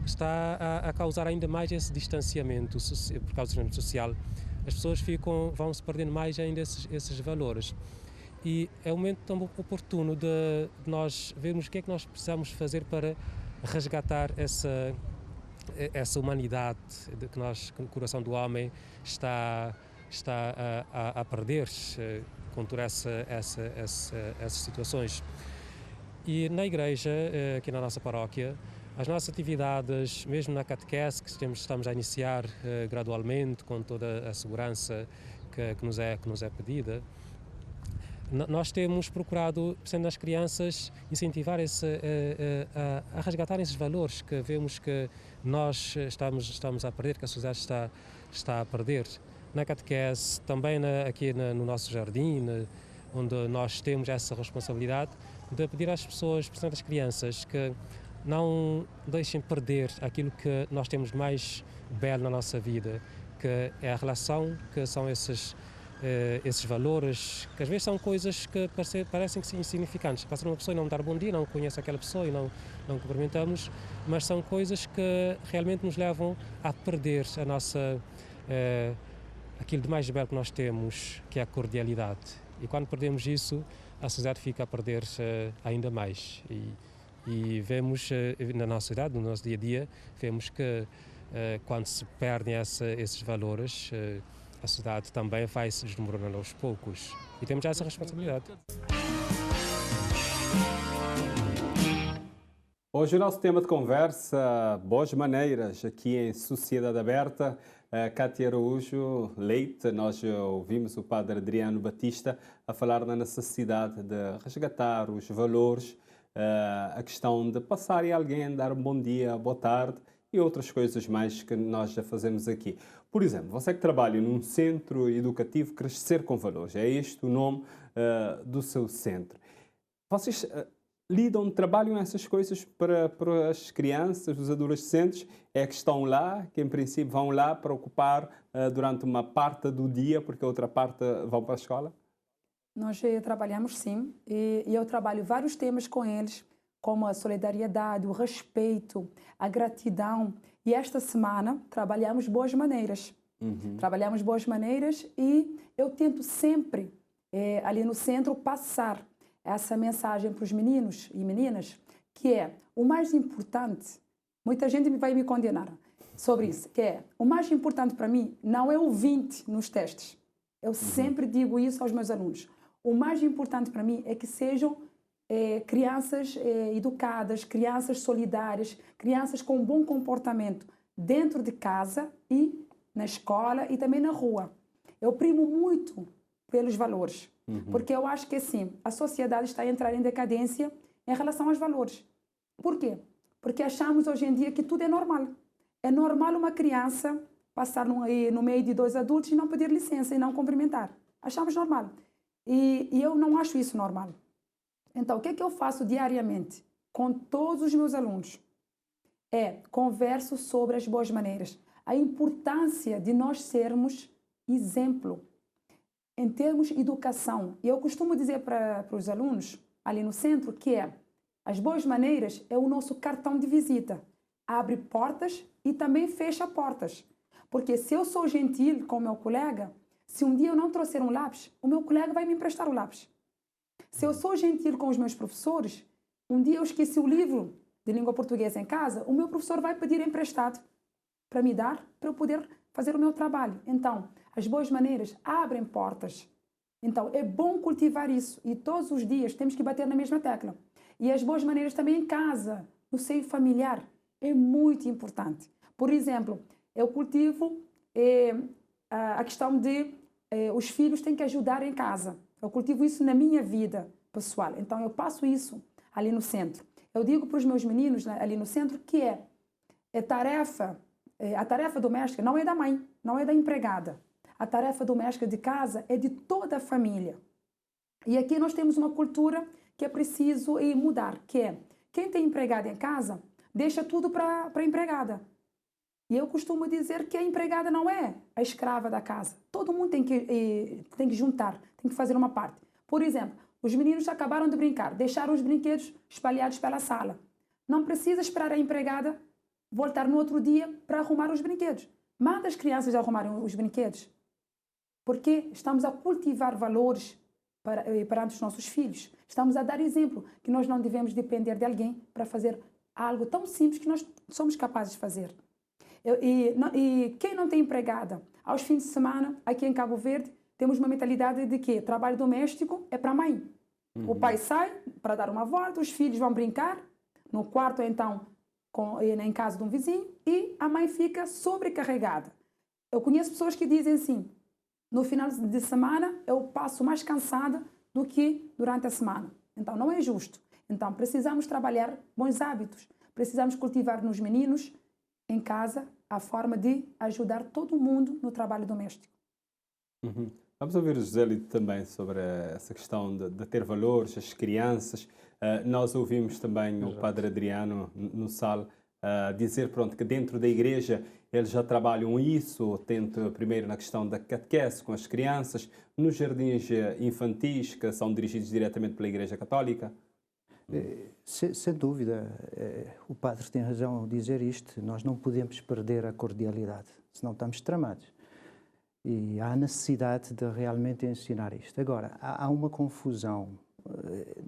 está a causar ainda mais esse distanciamento por causa do distanciamento social. As pessoas vão se perdendo mais ainda esses valores. E é um momento tão oportuno de nós vermos o que é que nós precisamos fazer para resgatar essa humanidade que o coração do homem está a perder-se com todas essas situações. E na igreja, aqui na nossa paróquia, as nossas atividades, mesmo na catequese, que estamos a iniciar gradualmente, com toda a segurança que nos é pedida, nós temos procurado, sendo nas crianças, incentivar a resgatar esses valores que vemos que nós estamos a perder, que a sociedade está a perder. Na catequese, também aqui no nosso jardim, onde nós temos essa responsabilidade de pedir às pessoas, principalmente às crianças, que não deixem perder aquilo que nós temos mais belo na nossa vida, que é a relação, que são esses valores, que às vezes são coisas que parecem que são insignificantes. Passar uma pessoa e não dar bom dia, não conhece aquela pessoa e não cumprimentamos, mas são coisas que realmente nos levam a perder aquilo de mais belo que nós temos, que é a cordialidade. E quando perdemos isso, a sociedade fica a perder ainda mais. E vemos na nossa sociedade, no nosso dia a dia, vemos que quando se perdem esses valores, a sociedade também vai se desmoronando aos poucos. E temos essa responsabilidade. Hoje o nosso tema de conversa, boas maneiras, aqui em Sociedade Aberta. Cátia Araújo Leite, nós ouvimos o padre Adriano Batista a falar da necessidade de resgatar os valores, a questão de passar e alguém dar um bom dia, boa tarde e outras coisas mais que nós já fazemos aqui. Por exemplo, você que trabalha num centro educativo Crescer com Valores, é este o nome do seu centro. Vocês trabalham essas coisas para as crianças, os adolescentes, é que estão lá, que em princípio vão lá para ocupar durante uma parte do dia, porque a outra parte vão para a escola? Nós trabalhamos sim, e eu trabalho vários temas com eles, como a solidariedade, o respeito, a gratidão. E esta semana trabalhamos boas maneiras. Trabalhamos boas maneiras e eu tento sempre, ali no centro, passar essa mensagem para os meninos e meninas, que é o mais importante. Muita gente vai me condenar sobre isso, que é o mais importante para mim não é o 20 nos testes. Eu sempre digo isso aos meus alunos. O mais importante para mim é que sejam crianças educadas, crianças solidárias, crianças com bom comportamento dentro de casa e na escola e também na rua. Eu primo muito pelos valores, porque eu acho que assim, a sociedade está a entrar em decadência em relação aos valores. Por quê? Porque achamos hoje em dia que tudo é normal. É normal uma criança passar no meio de dois adultos e não pedir licença e não cumprimentar. Achamos normal. E eu não acho isso normal. Então, o que é que eu faço diariamente com todos os meus alunos? Converso sobre as boas maneiras. A importância de nós sermos exemplo em termos de educação. E eu costumo dizer para os alunos ali no centro que as boas maneiras é o nosso cartão de visita. Abre portas e também fecha portas. Porque se eu sou gentil com o meu colega, se um dia eu não trouxer um lápis, o meu colega vai me emprestar o lápis. Se eu sou gentil com os meus professores, um dia eu esqueci o livro de língua portuguesa em casa, o meu professor vai pedir emprestado para me dar, para eu poder fazer o meu trabalho. Então, as boas maneiras abrem portas. Então, é bom cultivar isso. E todos os dias temos que bater na mesma tecla. E as boas maneiras também em casa, no seio familiar, é muito importante. Por exemplo, eu cultivo a questão de os filhos têm que ajudar em casa. Eu cultivo isso na minha vida pessoal. Então, eu passo isso ali no centro. Eu digo para os meus meninos ali no centro que a tarefa doméstica não é da mãe, não é da empregada. A tarefa doméstica de casa é de toda a família. E aqui nós temos uma cultura que é preciso mudar, que é quem tem empregada em casa, deixa tudo para a empregada. E eu costumo dizer que a empregada não é a escrava da casa. Todo mundo tem que juntar, tem que fazer uma parte. Por exemplo, os meninos acabaram de brincar, deixaram os brinquedos espalhados pela sala. Não precisa esperar a empregada voltar no outro dia para arrumar os brinquedos. Manda as crianças arrumarem os brinquedos. Porque estamos a cultivar valores perante os nossos filhos. Estamos a dar exemplo que nós não devemos depender de alguém para fazer algo tão simples que nós somos capazes de fazer. E quem não tem empregada, aos fins de semana, aqui em Cabo Verde, temos uma mentalidade de que trabalho doméstico é para a mãe. O pai sai para dar uma volta, os filhos vão brincar, no quarto então, em casa de um vizinho, e a mãe fica sobrecarregada. Eu conheço pessoas que dizem assim, no final de semana eu passo mais cansada do que durante a semana. Então não é justo. Então precisamos trabalhar bons hábitos, precisamos cultivar nos meninos em casa a forma de ajudar todo mundo no trabalho doméstico. Vamos ouvir o José Lito também sobre essa questão de ter valores, as crianças. Nós ouvimos também o Padre Adriano no SAL dizer que dentro da igreja eles já trabalham isso, tanto primeiro na questão da catequese com as crianças, nos jardins infantis que são dirigidos diretamente pela Igreja Católica. Sem dúvida, o Padre tem razão ao dizer isto. Nós não podemos perder a cordialidade, senão estamos tramados. E há necessidade de realmente ensinar isto. Agora, há uma confusão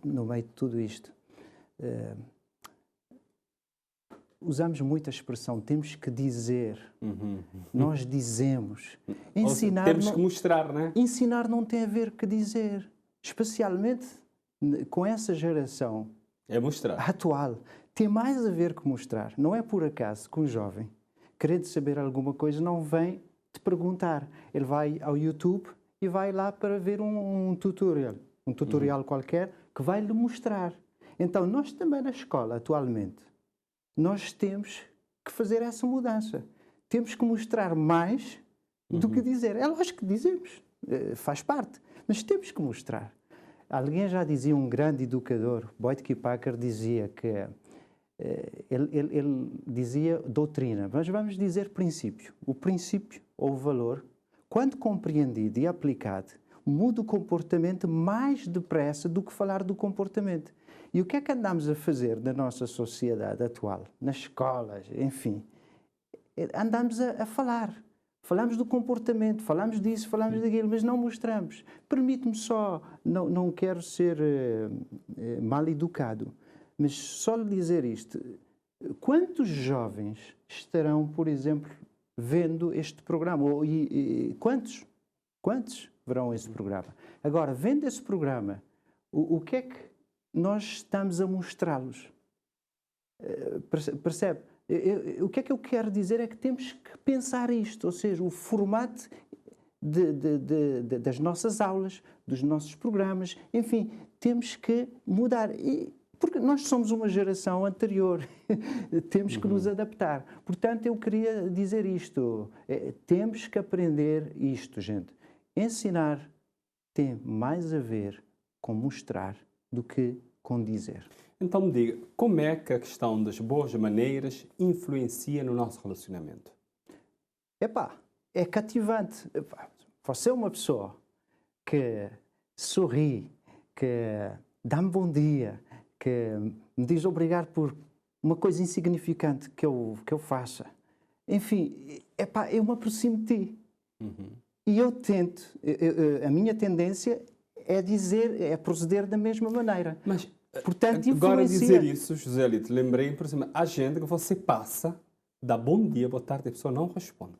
no meio de tudo isto. Usamos muito a expressão, temos que dizer. Nós dizemos. Ensinar temos que mostrar, não é? Ensinar não tem a ver com dizer. Especialmente com essa geração atual. Tem mais a ver com mostrar. Não é por acaso que um jovem, querendo saber alguma coisa, não vem te perguntar. Ele vai ao YouTube e vai lá para ver um tutorial qualquer que vai lhe mostrar. Então, nós também na escola, atualmente, nós temos que fazer essa mudança. Temos que mostrar mais do que dizer. É lógico que dizemos, faz parte, mas temos que mostrar. Alguém já dizia, um grande educador, Boyd K. Packer, dizia que ele dizia doutrina, mas vamos dizer princípio. O princípio ou o valor, quando compreendido e aplicado, muda o comportamento mais depressa do que falar do comportamento. E o que é que andamos a fazer na nossa sociedade atual, nas escolas, enfim? Andamos a falar. Falamos do comportamento, falamos disso, falamos daquilo, mas não mostramos. Permite-me só, não quero ser mal educado, mas só lhe dizer isto. Quantos jovens estarão, por exemplo, vendo este programa? Quantos verão esse programa? Agora, vendo esse programa, o que é que nós estamos a mostrá-los? Percebe? O que é que eu quero dizer é que temos que pensar isto, ou seja, o formato das nossas aulas, dos nossos programas, enfim, temos que mudar. Porque nós somos uma geração anterior, temos que nos adaptar. Portanto, eu queria dizer isto, temos que aprender isto, gente. Ensinar tem mais a ver com mostrar do que com dizer. Então me diga, como é que a questão das boas maneiras influencia no nosso relacionamento? É cativante. Você é uma pessoa que sorri, que dá-me bom dia, que me diz obrigado por uma coisa insignificante que eu faça. Enfim, eu me aproximo de ti. E eu tento, a minha tendência é proceder da mesma maneira. Mas portanto, agora dizer isso, José Lito, lembrei, por exemplo, a gente que você passa, dá bom dia, boa tarde, a pessoa não responde.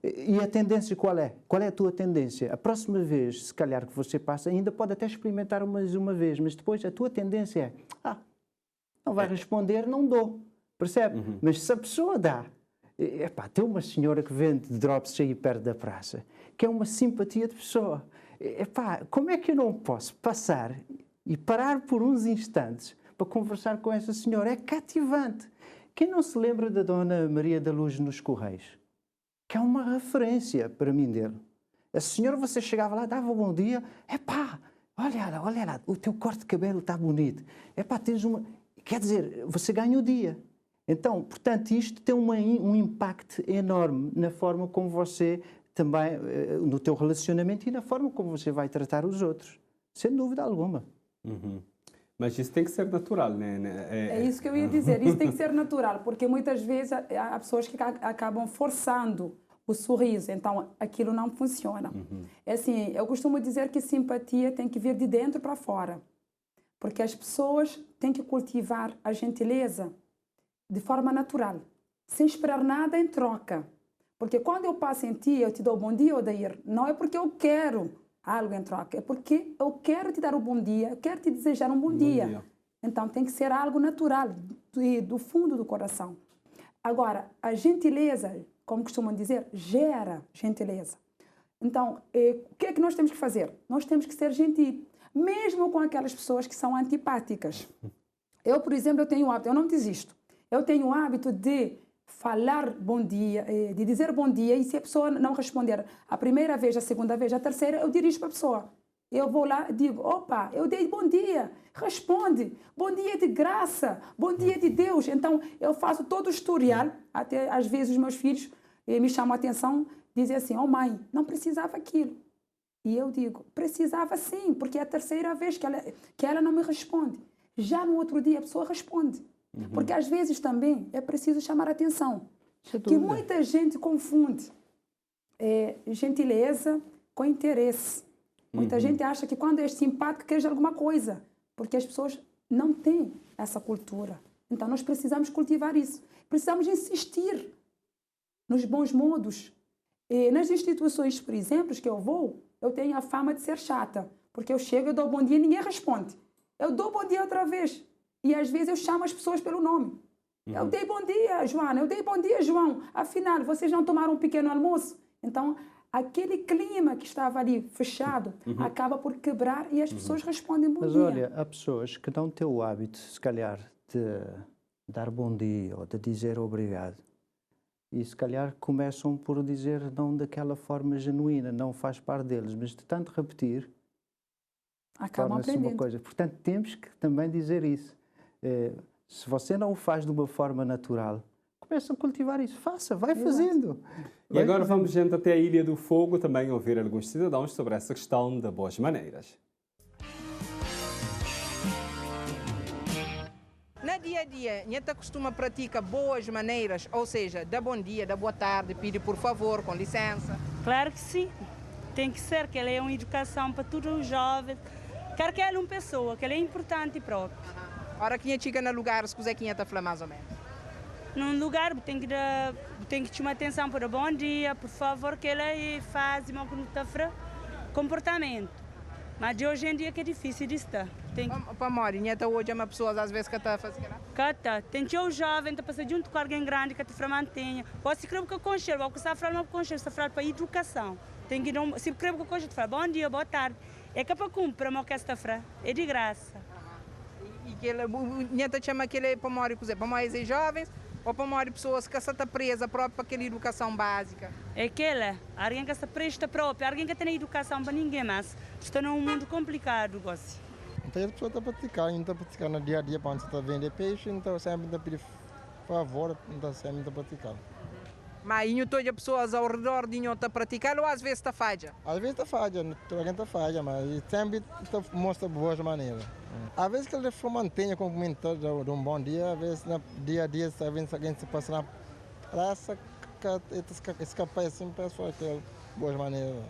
E a tendência qual é? Qual é a tua tendência? A próxima vez, se calhar, que você passa, ainda pode até experimentar mais uma vez, mas depois a tua tendência é, não vai responder, não dou. Percebe? Mas se a pessoa dá, tem uma senhora que vende drops aí perto da praça, que é uma simpatia de pessoa. Como é que eu não posso passar e parar por uns instantes para conversar com essa senhora? É cativante. Quem não se lembra da Dona Maria da Luz nos Correios? Que é uma referência para mim dele. A senhora, você chegava lá, dava bom dia, olha lá, o teu corte de cabelo está bonito. Tens uma... Quer dizer, você ganha o dia. Então, portanto, isto tem um impacto enorme na forma como você também, no teu relacionamento e na forma como você vai tratar os outros. Sem dúvida alguma. Mas isso tem que ser natural, né? É isso que eu ia dizer, isso tem que ser natural, porque muitas vezes há pessoas que acabam forçando o sorriso, então aquilo não funciona. É assim, eu costumo dizer que simpatia tem que vir de dentro para fora, porque as pessoas têm que cultivar a gentileza de forma natural, sem esperar nada em troca. Porque quando eu passo em ti, eu te dou bom dia, Odair, não é porque eu quero algo em troca, é porque eu quero te dar um bom dia, eu quero te desejar um bom dia. Então tem que ser algo natural, do fundo do coração. Agora, a gentileza, como costumam dizer, gera gentileza. Então, o que é que nós temos que fazer? Nós temos que ser gentis, mesmo com aquelas pessoas que são antipáticas. Eu, por exemplo, eu tenho o hábito, eu não desisto, eu tenho o hábito de falar bom dia, de dizer bom dia, e se a pessoa não responder a primeira vez, a segunda vez, a terceira, eu dirijo para a pessoa. Eu vou lá e digo, opa, eu dei bom dia, responde, bom dia de graça, bom dia de Deus. Então, eu faço todo o historial, até às vezes os meus filhos me chamam a atenção, dizem assim, mãe, não precisava aquilo. E eu digo, precisava sim, porque é a terceira vez que ela não me responde. Já no outro dia a pessoa responde. Porque às vezes também é preciso chamar a atenção. Que muita gente confunde gentileza com interesse. Muita gente acha que quando é simpático quer alguma coisa. Porque as pessoas não têm essa cultura. Então nós precisamos cultivar isso. Precisamos insistir nos bons modos. Nas instituições, por exemplo, que eu vou, eu tenho a fama de ser chata. Porque eu chego, eu dou bom dia e ninguém responde. Eu dou bom dia outra vez. E às vezes eu chamo as pessoas pelo nome. Eu dei bom dia, Joana. Eu dei bom dia, João. Afinal, vocês não tomaram um pequeno almoço? Então, aquele clima que estava ali fechado acaba por quebrar e as pessoas respondem bom dia. Mas olha, há pessoas que não têm o hábito, se calhar, de dar bom dia ou de dizer obrigado. E se calhar começam por dizer não daquela forma genuína, não faz parte deles, mas de tanto repetir, acabam aprendendo. Uma coisa. Portanto, temos que também dizer isso. Se você não o faz de uma forma natural, começa a cultivar isso. Faça, vai fazendo. E agora vamos, gente, até a Ilha do Fogo, também ouvir alguns cidadãos sobre essa questão de boas maneiras. Na dia a dia, a gente costuma praticar boas maneiras, ou seja, dá bom dia, dá boa tarde, pede por favor, com licença. Claro que sim. Tem que ser, que ele é uma educação para todos os jovens. Quer que ele é uma pessoa, que ele é importante próprio. Hora que a gente chega no lugar, se quiser que a gente fala mais ou menos. Num lugar tem que chamar atenção para bom dia, por favor, que ele faz uma comportamento. Mas de hoje em dia que é difícil de estar. Para morrer, a hoje é uma pessoa às vezes que está fazendo. Tem que o jovem, passar junto com alguém grande que te mantenha. Pode se crer que conselho, vai começar a falar uma conselho, está falando para educação. Tem que não, se crer que conselho, fala bom dia, boa tarde. É que para cumprir uma questão é de graça. E que ele, a chama que ele é para morrer, para morrer jovens ou para morrer pessoas que estão presas própria para aquela educação básica. É aquela, alguém que está presta própria, alguém que tem educação para ninguém mais. Está num mundo complicado, gosto. Então a pessoa está praticando no dia a dia, quando você está vendendo peixe, então sempre está pedindo favor, então sempre está praticando. Mas todas as pessoas ao redor de está praticando ou às vezes está falha? Às vezes está falha, alguém está falha, mas sempre mostra boas maneiras. Às vezes que ele mantém com comentário de um bom dia, às vezes no dia a dia, às vezes alguém se passa na praça, que escapa assim, pessoal, que é boas maneiras.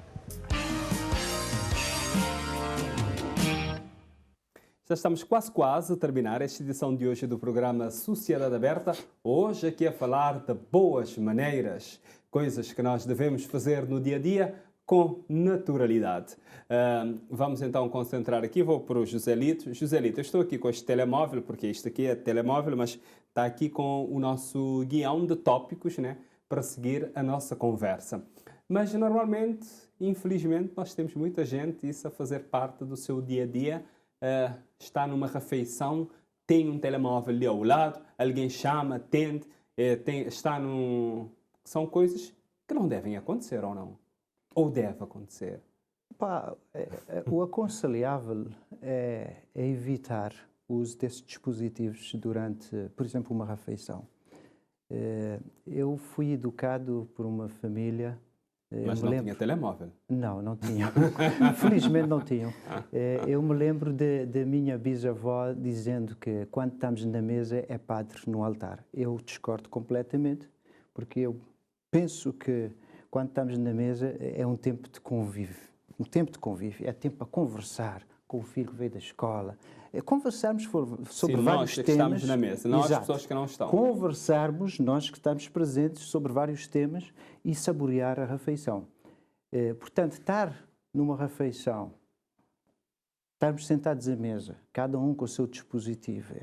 Já estamos quase a terminar esta edição de hoje do programa Sociedade Aberta. Hoje aqui a falar de boas maneiras, coisas que nós devemos fazer no dia a dia com naturalidade. Vamos então concentrar aqui, vou para o Joselito. Joselito, eu estou aqui com este telemóvel, porque isto aqui é telemóvel, mas está aqui com o nosso guião de tópicos, né, para seguir a nossa conversa. Mas normalmente, infelizmente, nós temos muita gente isso a fazer parte do seu dia a dia. Está numa refeição, tem um telemóvel ali ao lado, alguém chama, atende, está num... São coisas que não devem acontecer ou não? Ou deve acontecer? O aconselhável é evitar o uso desses dispositivos durante, por exemplo, uma refeição. Eu fui educado por uma família... Mas não tinha telemóvel? Não tinha. Felizmente não tinham. Eu me lembro da minha bisavó dizendo que quando estamos na mesa é padre no altar. Eu discordo completamente, porque eu penso que quando estamos na mesa é um tempo de convívio. Um tempo de convívio, é tempo para conversar com o filho que veio da escola. Conversarmos sobre vários temas. Nós que estamos na mesa, não as pessoas que não estão. Conversarmos, nós que estamos presentes, sobre vários temas e saborear a refeição. Portanto, estar numa refeição, estarmos sentados à mesa, cada um com o seu dispositivo,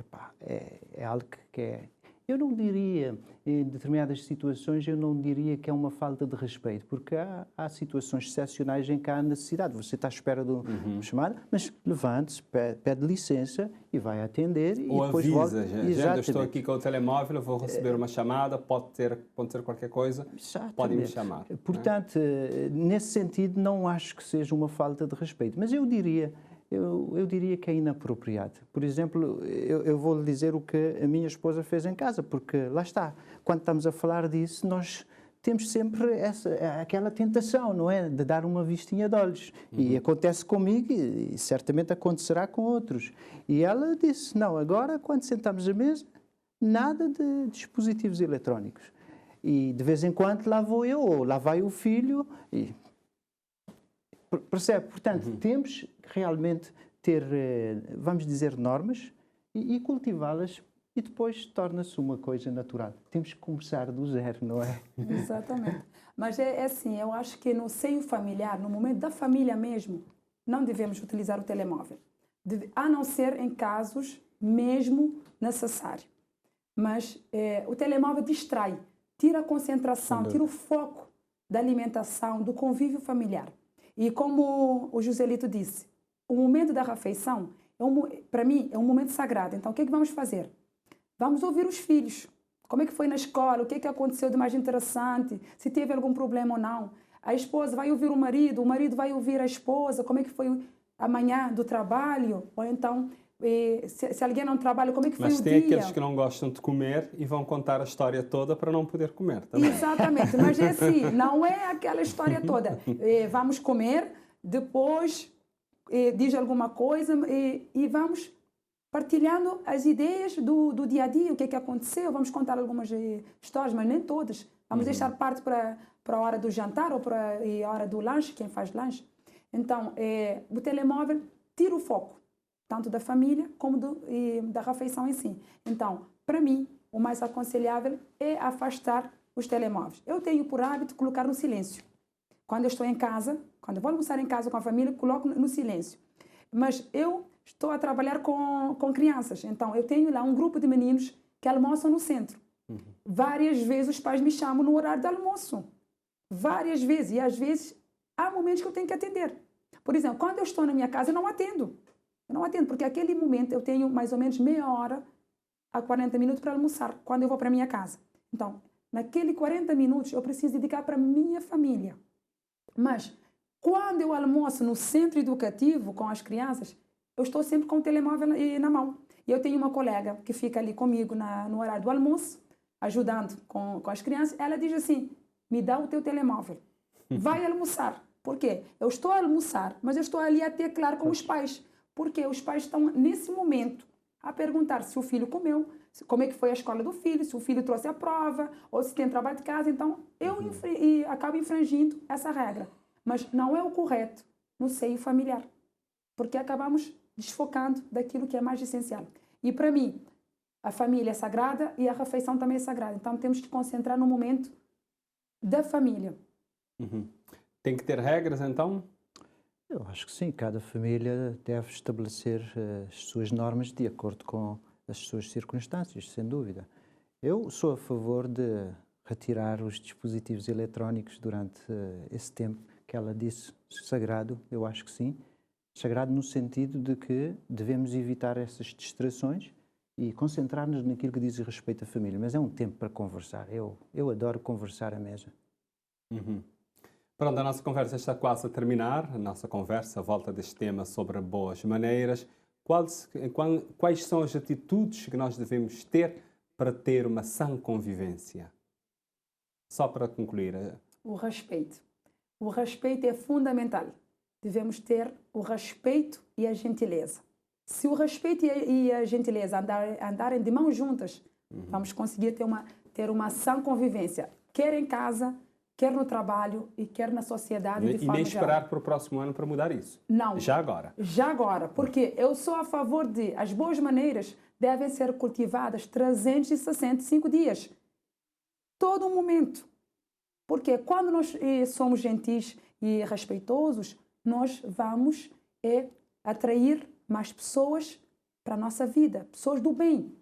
é algo que é... Eu não diria, em determinadas situações, eu não diria que é uma falta de respeito, porque há situações excepcionais em que há necessidade. Você está à espera de uma chamada, mas levante-se, pede licença e vai atender. Ou e depois avisa, gente, eu estou aqui com o telemóvel, eu vou receber uma chamada, pode ter qualquer coisa, podem me chamar. Portanto, nesse sentido, não acho que seja uma falta de respeito, mas eu diria que é inapropriado. Por exemplo, eu vou lhe dizer o que a minha esposa fez em casa, porque lá está, quando estamos a falar disso, nós temos sempre aquela tentação, não é? De dar uma vistinha de olhos. E acontece comigo e certamente acontecerá com outros. E ela disse, não, agora quando sentamos à mesa, nada de dispositivos eletrónicos. E de vez em quando lá vou eu, ou lá vai o filho e... Percebe? Portanto, temos que realmente ter, vamos dizer, normas e cultivá-las e depois torna-se uma coisa natural. Temos que começar do zero, não é? Exatamente. Mas é assim, eu acho que no seio familiar, no momento da família mesmo, não devemos utilizar o telemóvel. A não ser em casos mesmo necessários. Mas o telemóvel distrai, tira a concentração, tira o foco da alimentação, do convívio familiar. E como o Joselito disse, o momento da refeição, para mim, é um momento sagrado. Então, o que é que vamos fazer? Vamos ouvir os filhos. Como é que foi na escola? O que é que aconteceu de mais interessante? Se teve algum problema ou não? A esposa vai ouvir o marido vai ouvir a esposa. Como é que foi a manhã do trabalho? Ou então, se alguém não trabalha, como é que foi o dia? Mas tem aqueles que não gostam de comer e vão contar a história toda para não poder comer também. Exatamente, mas é assim, não é aquela história toda. Vamos comer, depois diz alguma coisa e vamos partilhando as ideias do dia a dia, o que é que aconteceu. Vamos contar algumas histórias, mas nem todas. Vamos deixar parte para a hora do jantar ou para a hora do lanche, quem faz lanche. Então, o telemóvel tira o foco, tanto da família como da refeição em si. Então, para mim, o mais aconselhável é afastar os telemóveis. Eu tenho por hábito colocar no silêncio. Quando eu estou em casa, quando eu vou almoçar em casa com a família, coloco no silêncio. Mas eu estou a trabalhar com crianças, então eu tenho lá um grupo de meninos que almoçam no centro. Várias vezes os pais me chamam no horário do almoço. Várias vezes. E às vezes há momentos que eu tenho que atender. Por exemplo, quando eu estou na minha casa, eu não atendo. Eu não atendo, porque aquele momento eu tenho mais ou menos meia hora a 40 minutos para almoçar, quando eu vou para a minha casa. Então, naqueles 40 minutos, eu preciso dedicar para a minha família. Mas, quando eu almoço no centro educativo com as crianças, eu estou sempre com o telemóvel na mão. E eu tenho uma colega que fica ali comigo no horário do almoço, ajudando com as crianças. Ela diz assim, me dá o teu telemóvel. Vai almoçar. Por quê? Eu estou a almoçar, mas eu estou ali a teclar com os pais. Porque os pais estão, nesse momento, a perguntar se o filho comeu, como é que foi a escola do filho, se o filho trouxe a prova, ou se tem trabalho de casa. Então, eu acabo infringindo essa regra. Mas não é o correto no seio familiar. Porque acabamos desfocando daquilo que é mais essencial. E, para mim, a família é sagrada e a refeição também é sagrada. Então, temos que concentrar no momento da família. Tem que ter regras, então? Eu acho que sim. Cada família deve estabelecer as suas normas de acordo com as suas circunstâncias, sem dúvida. Eu sou a favor de retirar os dispositivos eletrónicos durante esse tempo que ela disse sagrado. Eu acho que sim. Sagrado no sentido de que devemos evitar essas distrações e concentrar-nos naquilo que diz respeito à família. Mas é um tempo para conversar. Eu adoro conversar à mesa. Pronto, a nossa conversa está quase a terminar. A nossa conversa volta deste tema sobre boas maneiras. Quais são as atitudes que nós devemos ter para ter uma sã convivência? Só para concluir. O respeito. O respeito é fundamental. Devemos ter o respeito e a gentileza. Se o respeito e a gentileza andarem de mãos juntas, vamos conseguir ter uma sã convivência, quer em casa, quer no trabalho e quer na sociedade de forma geral. E nem esperar geral. para o próximo ano para mudar isso. Não. Já agora. Já agora, porque eu sou a favor de as boas maneiras devem ser cultivadas 365 dias. Todo momento. Porque quando nós somos gentis e respeitosos, nós vamos atrair mais pessoas para a nossa vida, pessoas do bem.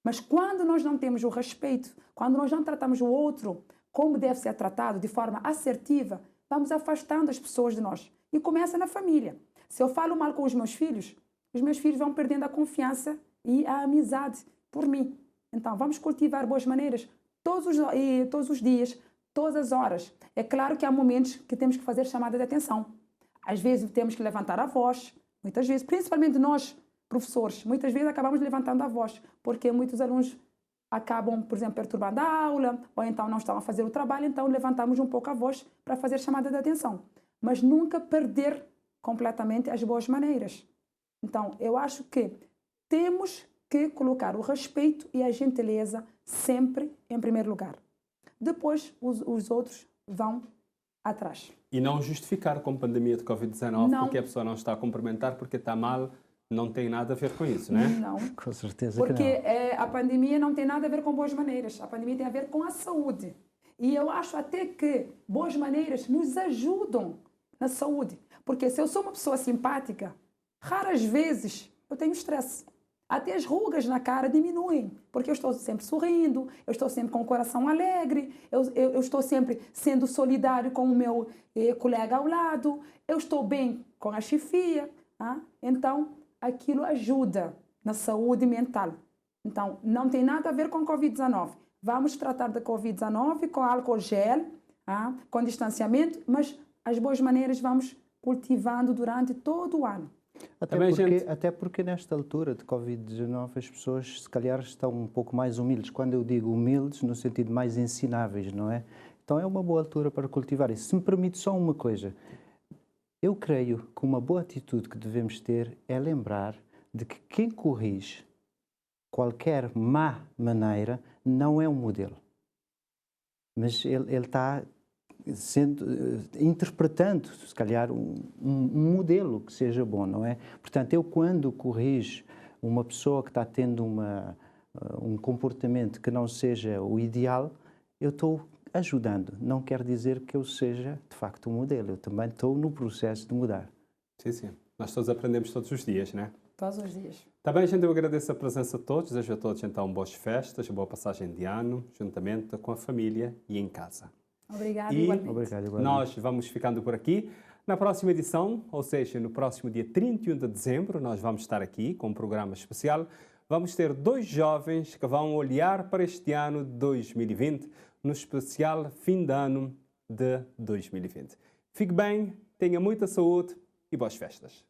Mas quando nós não temos o respeito, quando nós não tratamos o outro como deve ser tratado, de forma assertiva, vamos afastando as pessoas de nós. E começa na família. Se eu falo mal com os meus filhos vão perdendo a confiança e a amizade por mim. Então, vamos cultivar boas maneiras todos os dias, todas as horas. É claro que há momentos que temos que fazer chamada de atenção. Às vezes temos que levantar a voz, muitas vezes, principalmente nós, professores, muitas vezes acabamos levantando a voz, porque muitos alunos acabam, por exemplo, perturbando a aula, ou então não estão a fazer o trabalho, então levantamos um pouco a voz para fazer chamada de atenção. Mas nunca perder completamente as boas maneiras. Então, eu acho que temos que colocar o respeito e a gentileza sempre em primeiro lugar. Depois, os outros vão atrás. E não justificar com a pandemia de Covid-19 porque a pessoa não está a cumprimentar porque está mal. Não tem nada a ver com isso, né? Não. Com certeza porque que não. A pandemia não tem nada a ver com boas maneiras. A pandemia tem a ver com a saúde. E eu acho até que boas maneiras nos ajudam na saúde. Porque se eu sou uma pessoa simpática, raras vezes eu tenho estresse. Até as rugas na cara diminuem. Porque eu estou sempre sorrindo, eu estou sempre com o coração alegre, eu estou sempre sendo solidário com o meu colega ao lado, eu estou bem com a chefia. Então, aquilo ajuda na saúde mental. Então, não tem nada a ver com Covid-19. Vamos tratar da Covid-19 com álcool gel, com distanciamento, mas as boas maneiras vamos cultivando durante todo o ano. Até porque nesta altura de Covid-19 as pessoas se calhar estão um pouco mais humildes. Quando eu digo humildes, no sentido mais ensináveis, não é? Então é uma boa altura para cultivar isso. Se me permite só uma coisa. Eu creio que uma boa atitude que devemos ter é lembrar de que quem corrige qualquer má maneira não é um modelo. Mas ele está interpretando, se calhar, um modelo que seja bom, não é? Portanto, eu quando corrijo uma pessoa que está tendo um comportamento que não seja o ideal, eu estou ajudando. Não quer dizer que eu seja, de facto, um modelo. Eu também estou no processo de mudar. Sim, sim. Nós todos aprendemos todos os dias, né? Todos os dias. Tá bem, gente, eu agradeço a presença de todos. Desejo a todos, então, boas festas, boa passagem de ano, juntamente com a família e em casa. Obrigada, e igualmente. Obrigado, igualmente. Nós vamos ficando por aqui. Na próxima edição, ou seja, no próximo dia 31 de dezembro, nós vamos estar aqui com um programa especial. Vamos ter 2 jovens que vão olhar para este ano de 2020, no especial fim de ano de 2020. Fique bem, tenha muita saúde e boas festas.